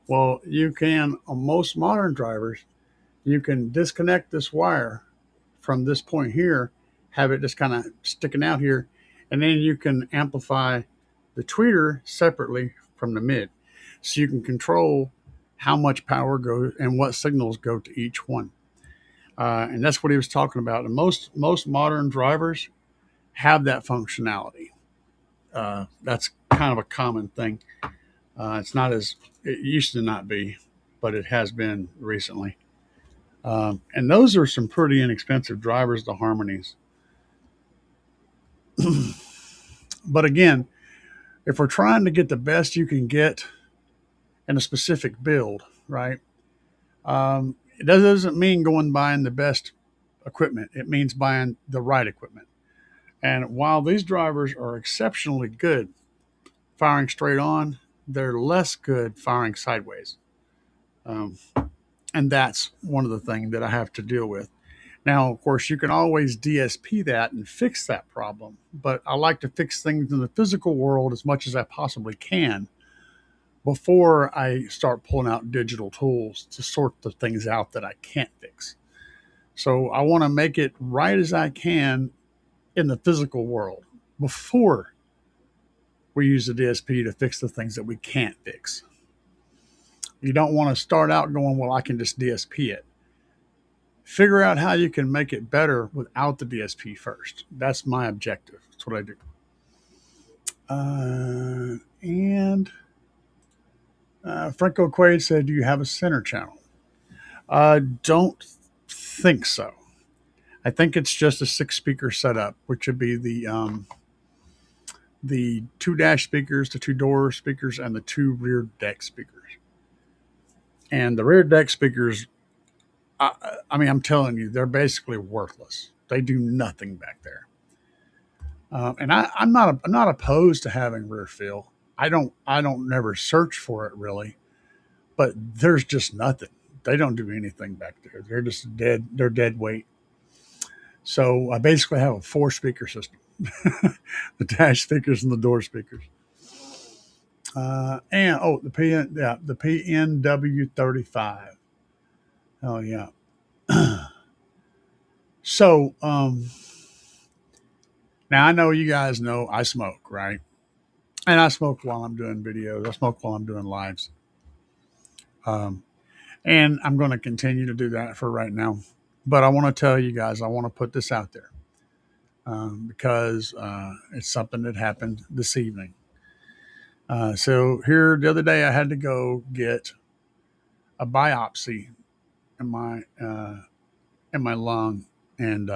Well, you can, on most modern drivers, you can disconnect this wire from this point here, have it just kind of sticking out here, and then you can amplify the tweeter separately from the mid. So you can control how much power goes and what signals go to each one. And that's what he was talking about. And most modern drivers have that functionality. That's kind kind of a common thing. It's not as it used to not be, but it has been recently. And those are some pretty inexpensive drivers, the Harmonies. But again, if we're trying to get the best you can get in a specific build, right? It doesn't mean going buying the best equipment. It means buying the right equipment. And while these drivers are exceptionally good firing straight on, they're less good firing sideways. Um, and that's one of the things that I have to deal with. Now, of course, you can always DSP that and fix that problem, but I like to fix things in the physical world as much as I possibly can before I start pulling out digital tools to sort the things out that I can't fix. So I want to make it right as I can in the physical world before we use the DSP to fix the things that we can't fix. You don't want to start out going, well, I can just DSP it. Figure out how you can make it better without the DSP first. That's my objective. That's what I do. And Franco Quaid said, do you have a center channel? Don't think so. I think it's just a 6-speaker setup, which would be the 2 dash speakers, the 2 door speakers, and the 2 rear deck speakers. And the rear deck speakers, I mean, I'm telling you, they're basically worthless. They do nothing back there. And I'm not opposed to having rear fill. I don't never search for it really, but there's just nothing. They don't do anything back there. They're just dead. They're dead weight. So I basically have a 4-speaker system, the dash speakers and the door speakers. The PNW35. Oh yeah. So now I know you guys know I smoke, right? And I smoke while I'm doing videos. I smoke while I'm doing lives. And I'm going to continue to do that for right now. But I want to tell you guys, I want to put this out there because it's something that happened this evening. So here the other day, I had to go get a biopsy in my lung, and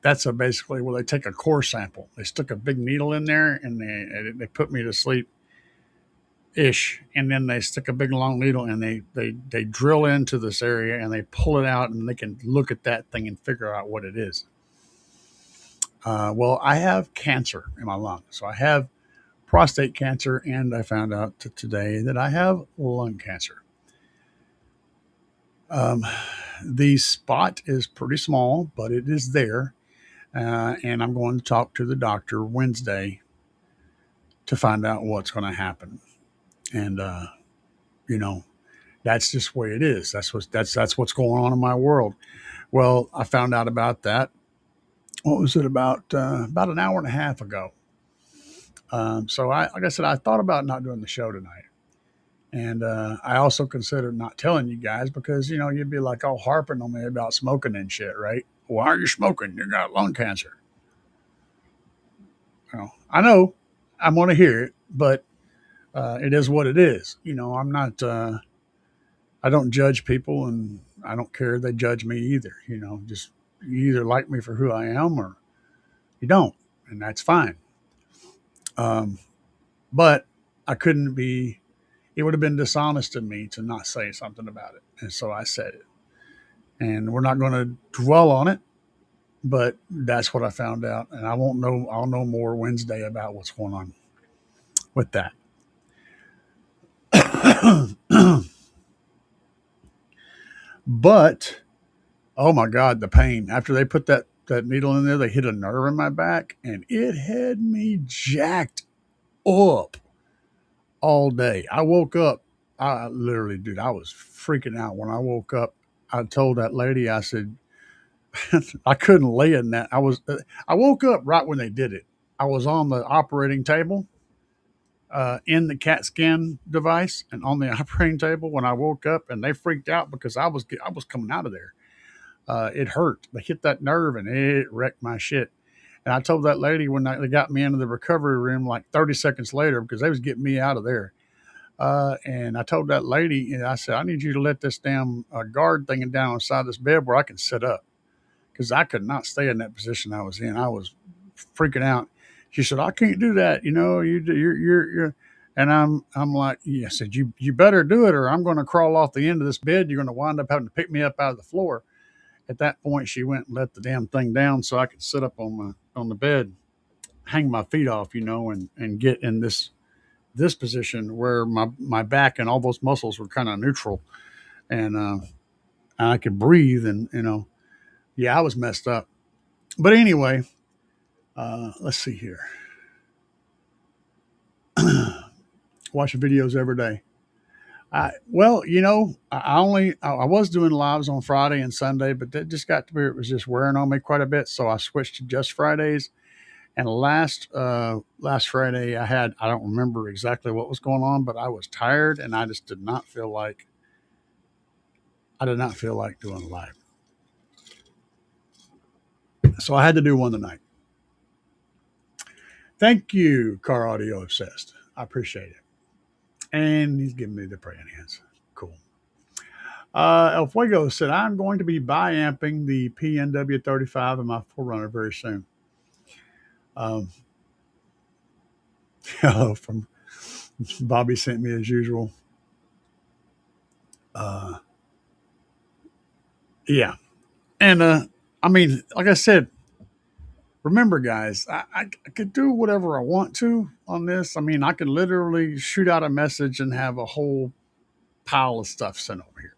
that's basically where they take a core sample. They stuck a big needle in there, and they put me to sleep ish, and then they stick a big long needle and they drill into this area and they pull it out, and they can look at that thing and figure out what it is. Well, I have cancer in my lung, so I have prostate cancer, and I found out today that I have lung cancer. The spot is pretty small, but it is there, and I'm going to talk to the doctor Wednesday to find out what's going to happen. And that's just the way it is. That's what's going on in my world. Well, I found out about that. What was it, about an hour and a half ago? So like I said, I thought about not doing the show tonight, and I also considered not telling you guys because you'd be like all harping on me about smoking and shit, right? Why are you smoking? You got lung cancer. I know I'm going to hear it, but it is what it is. I'm not, I don't judge people, and I don't care if they judge me either. Just you either like me for who I am or you don't, and that's fine. But I couldn't be, it would have been dishonest of me to not say something about it. And so I said it, and we're not going to dwell on it, but that's what I found out. And I'll know more Wednesday about what's going on with that. But oh my God, the pain after they put that needle in there, they hit a nerve in my back, and it had me jacked up all day. I woke up, I literally, dude, I was freaking out when I woke up. I told that lady, I said, I couldn't lay in that. I woke up right when they did it. I was on the operating table, in the CAT scan device and on the operating table when I woke up, and they freaked out because I was coming out of there. It hurt. They hit that nerve and it wrecked my shit. And I told that lady when they got me into the recovery room like 30 seconds later, because they was getting me out of there. And I told that lady, and I said, I need you to let this damn guard thing down on the side of this bed where I can sit up, because I could not stay in that position I was in. I was freaking out. She said, I can't do that. You know, you're, and I'm like, yeah. I said, you better do it, or I'm going to crawl off the end of this bed. You're going to wind up having to pick me up out of the floor. At that point, she went and let the damn thing down so I could sit up on the bed, hang my feet off, and get in this position where my back and all those muscles were kind of neutral, and I could breathe, and yeah, I was messed up. But anyway, let's see here. Watching videos every day. I was doing lives on Friday and Sunday, but that just got to be, it was just wearing on me quite a bit. So I switched to just Fridays. And last Friday I don't remember exactly what was going on, but I was tired and I just I did not feel like doing a live. So I had to do one tonight. Thank you, Car Audio Obsessed. I appreciate it. And he's giving me the praying hands. Cool. El Fuego said, I'm going to be bi-amping the PNW 35 in my 4Runner very soon. From Bobby sent me as usual. Yeah. And I mean, like I said, remember, guys, I could do whatever I want to on this. I mean, I could literally shoot out a message and have a whole pile of stuff sent over here.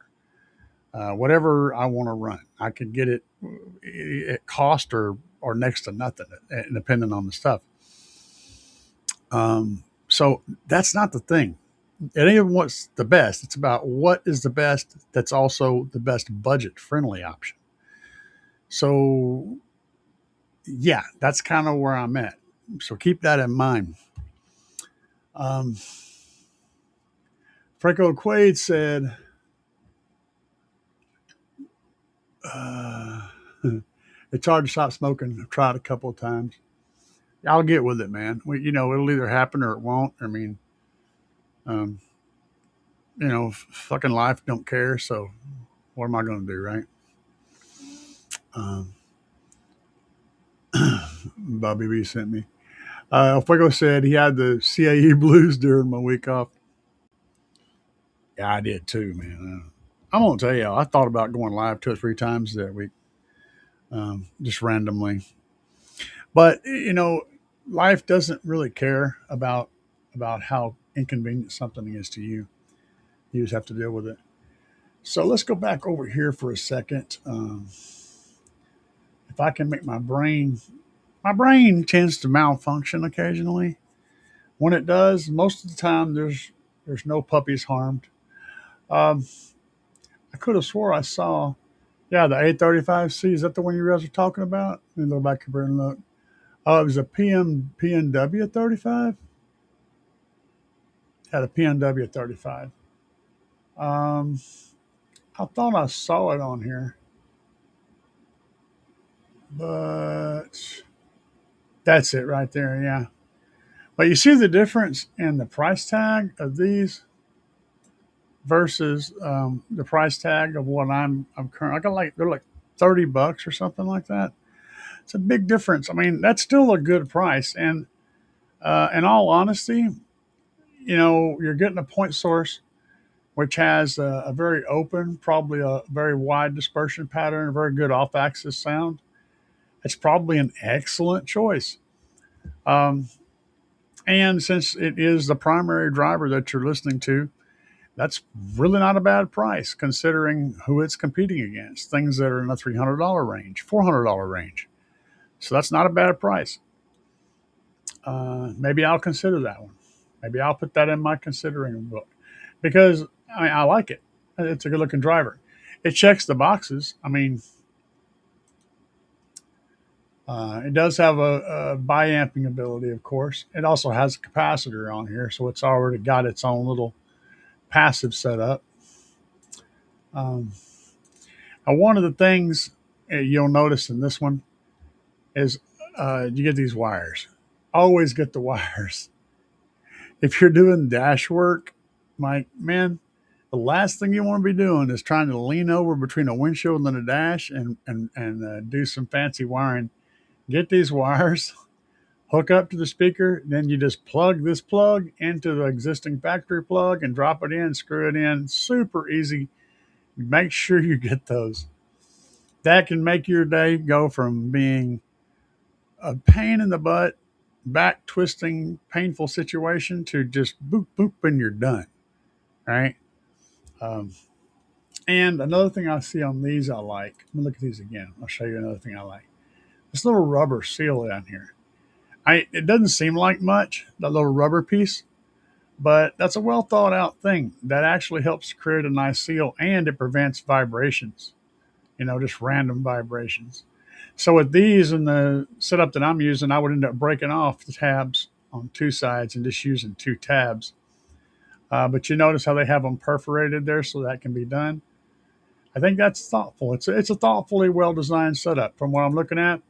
Whatever I want to run, I could get it at cost or next to nothing, depending on the stuff. So that's not the thing. It ain't even what's the best. It's about what is the best that's also the best budget friendly option. So yeah, that's kind of where I'm at. So keep that in mind. Franco Quaid said, it's hard to stop smoking. I've tried a couple of times. I'll get with it, man. It'll either happen or it won't. I mean, fucking life don't care. So what am I going to do, right? Bobby B sent me. Fuego said he had the CAE blues during my week off. Yeah, I did too, man. I'm going to tell you, I thought about going live 2 or 3 times that week, just randomly. But, life doesn't really care about how inconvenient something is to you. You just have to deal with it. So let's go back over here for a second. If I can make my brain tends to malfunction occasionally. When it does, most of the time there's no puppies harmed. I could have swore I saw, yeah, the A35C. Is that the one you guys are talking about? Let me look back here and look. Oh, it was a PNW 35. Had a PNW 35. I thought I saw it on here, but that's it right there. Yeah. But you see the difference in the price tag of these versus the price tag of what I'm currently. I got they're like $30 or something like that. It's a big difference. I mean, that's still a good price. And in all honesty, you're getting a point source which has a very open, probably a very wide dispersion pattern, a very good off-axis sound. It's probably an excellent choice. And since it is the primary driver that you're listening to, that's really not a bad price considering who it's competing against. Things that are in the $300 range, $400 range. So that's not a bad price. Maybe I'll consider that one. Maybe I'll put that in my considering book because I like it. It's a good looking driver. It checks the boxes. I mean, it does have a bi-amping ability, of course. It also has a capacitor on here, so it's already got its own little passive setup. And one of the things you'll notice in this one is you get these wires. Always get the wires. If you're doing dash work, Mike, man, the last thing you want to be doing is trying to lean over between a windshield and a dash and do some fancy wiring. Get these wires, hook up to the speaker, then you just plug this plug into the existing factory plug and drop it in, screw it in. Super easy. Make sure you get those. That can make your day go from being a pain in the butt, back twisting, painful situation to just boop, boop, and you're done. Right? Um, and another thing I see on these I like, let me look at these again. I'll show you another thing I like. This little rubber seal down here. It doesn't seem like much, that little rubber piece, but that's a well thought out thing that actually helps create a nice seal and it prevents vibrations, just random vibrations. So with these and the setup that I'm using, I would end up breaking off the tabs on two sides and just using two tabs. But you notice how they have them perforated there so that can be done. I think that's thoughtful. It's a thoughtfully well designed setup. From what I'm looking at,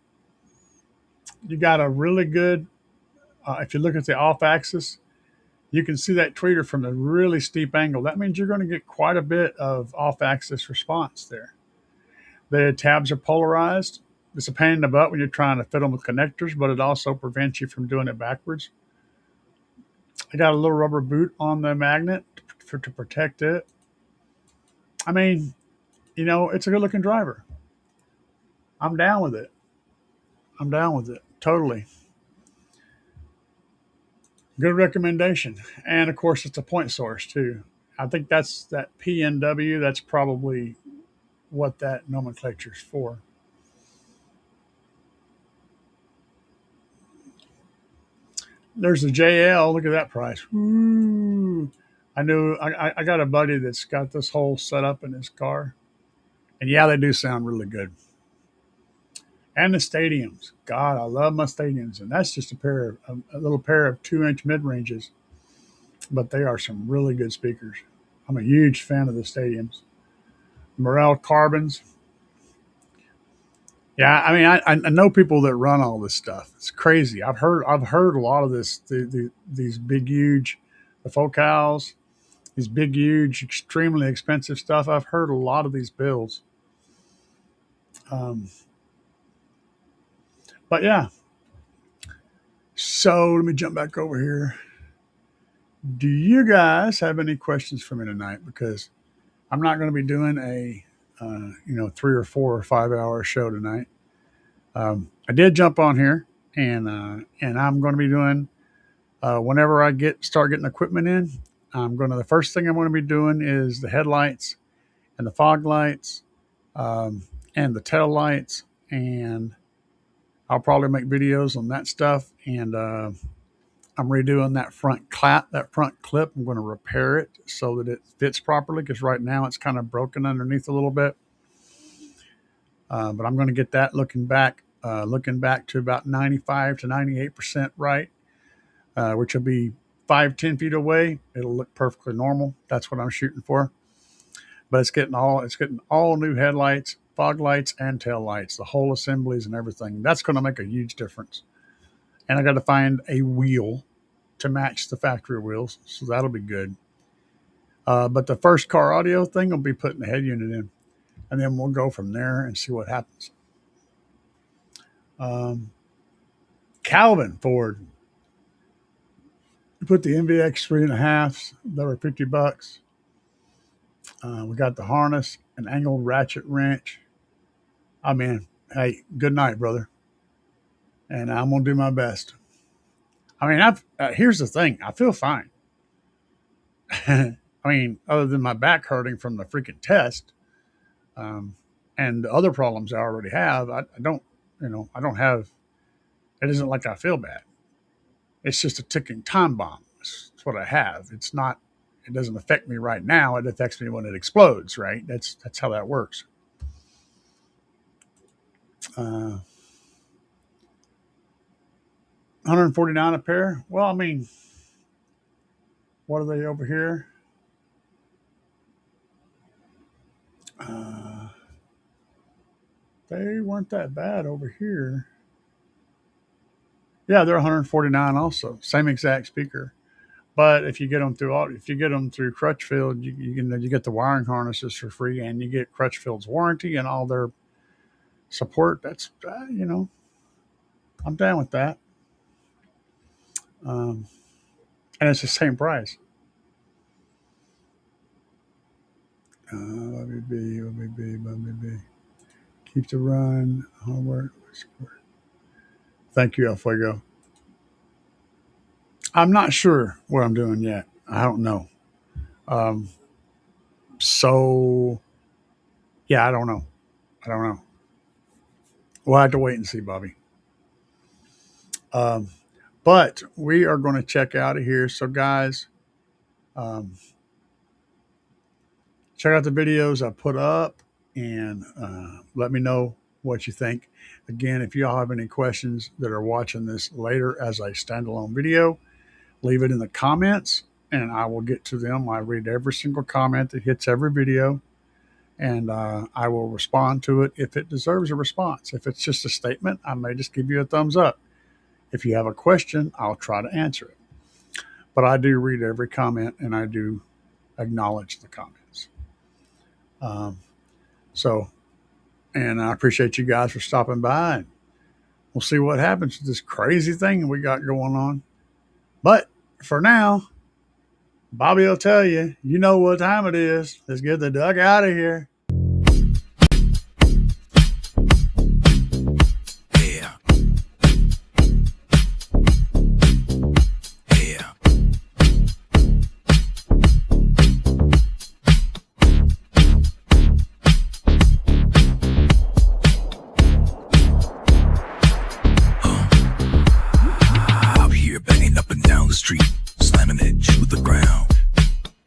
you got a really good. If you look at the off axis, you can see that tweeter from a really steep angle. That means you're going to get quite a bit of off axis response there. The tabs are polarized. It's a pain in the butt when you're trying to fit them with connectors, but it also prevents you from doing it backwards. I got a little rubber boot on the magnet to protect it. I mean, it's a good looking driver. I'm down with it. I'm down with it. Totally. Good recommendation. And of course, it's a point source too. I think that's that PNW. That's probably what that nomenclature is for. There's the JL. Look at that price. Ooh. I got a buddy that's got this whole setup in his car. And yeah, they do sound really good. And the stadiums. God, I love my stadiums. And that's just a little pair of 2-inch mid ranges. But they are some really good speakers. I'm a huge fan of the stadiums. Morel Carbons. Yeah, I mean, I know people that run all this stuff. It's crazy. I've heard a lot of this. These big, huge, the Focals, these big, huge, extremely expensive stuff. I've heard a lot of these bills. Um, but yeah, so let me jump back over here. Do you guys have any questions for me tonight? Because I'm not going to be doing a 3 or 4 or 5 hour show tonight. I did jump on here, and I'm going to be doing whenever I start getting equipment in. The first thing I'm going to be doing is the headlights and the fog lights, and the tail lights, and I'll probably make videos on that stuff. And I'm redoing that front clip. I'm going to repair it so that it fits properly because right now it's kind of broken underneath a little bit. But I'm going to get that looking back to about 95 to 98% right, which will be 5-10 feet away. It'll look perfectly normal. That's what I'm shooting for. But it's getting all new headlights, fog lights, and tail lights, the whole assemblies and everything. That's going to make a huge difference. And I got to find a wheel to match the factory wheels, so that'll be good. But the first car audio thing will be putting the head unit in, and then we'll go from there and see what happens. Calvin Ford put the MVX 3.5s. They were $50. We got the harness, an angled ratchet wrench. I mean, hey, good night, brother. And I'm gonna do my best. I mean, here's the thing. I feel fine. I mean, other than my back hurting from the freaking test, um, and the other problems I already have, I don't, I don't have. It isn't like I feel bad. It's just a ticking time bomb. That's what I have. It's not. It doesn't affect me right now. It affects me when it explodes. Right. That's how that works. 149 a pair. Well, I mean, what are they over here? They weren't that bad over here. Yeah, they're 149 also. Same exact speaker. But if you get them through Crutchfield, you get the wiring harnesses for free, and you get Crutchfield's warranty and all their support. That's I'm down with that. Um, and it's the same price. Let me be. Keep the run. Hardware. Thank you, El Fuego. I'm not sure what I'm doing yet. I don't know. Um, so yeah, I don't know. I don't know. We'll have to wait and see, Bobby. Um, but we are going to check out of here. So, guys, um, check out the videos I put up and let me know what you think. Again, if y'all have any questions that are watching this later as a standalone video, leave it in the comments and I will get to them. I read every single comment that hits every video, and I will respond to it if it deserves a response. If it's just a statement, I may just give you a thumbs up. If you have a question, I'll try to answer it. But I do read every comment and I do acknowledge the comments. Um, so, and I appreciate you guys for stopping by. And we'll see what happens with this crazy thing we got going on. But for now, Bobby will tell you, you know what time it is. Let's get the duck out of here. Yeah. Yeah. Out here banging up and down the street, slamming it to the ground.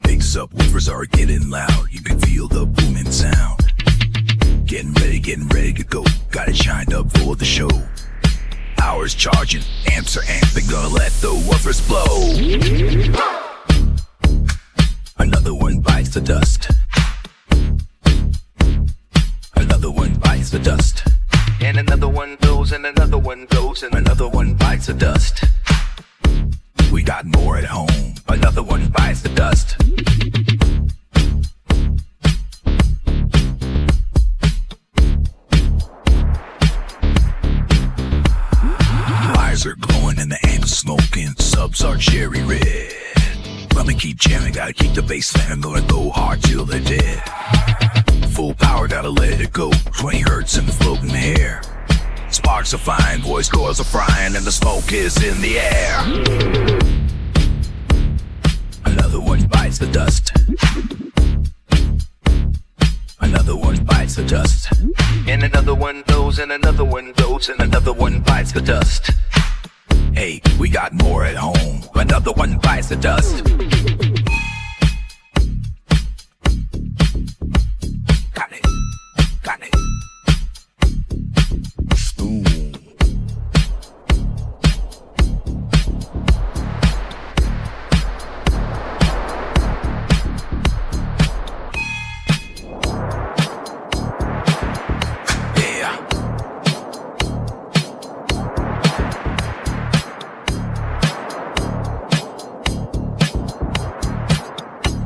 Big subwoofers are getting loud. You can feel the booming sound. Getting ready to go. Got it shined up for the show. Hours charging, amps are amping, gonna let the woofers blow. Another one bites the dust. Another one bites the dust. And another one goes, and another one goes, and another one bites the dust. We got more at home. Another one bites the dust. Wires are glowing and the amps smoking. Subs are cherry red. Let me keep jamming, gotta keep the bass slamming. Gonna go hard till they're dead. Full power, gotta let it go. 20 hertz in the floating air. Sparks are flying, voice cords are frying, and the smoke is in the air. Another one bites the dust. Another one bites the dust. And another one goes, and another one goes, and another one bites the dust. Hey, we got more at home. Another one bites the dust.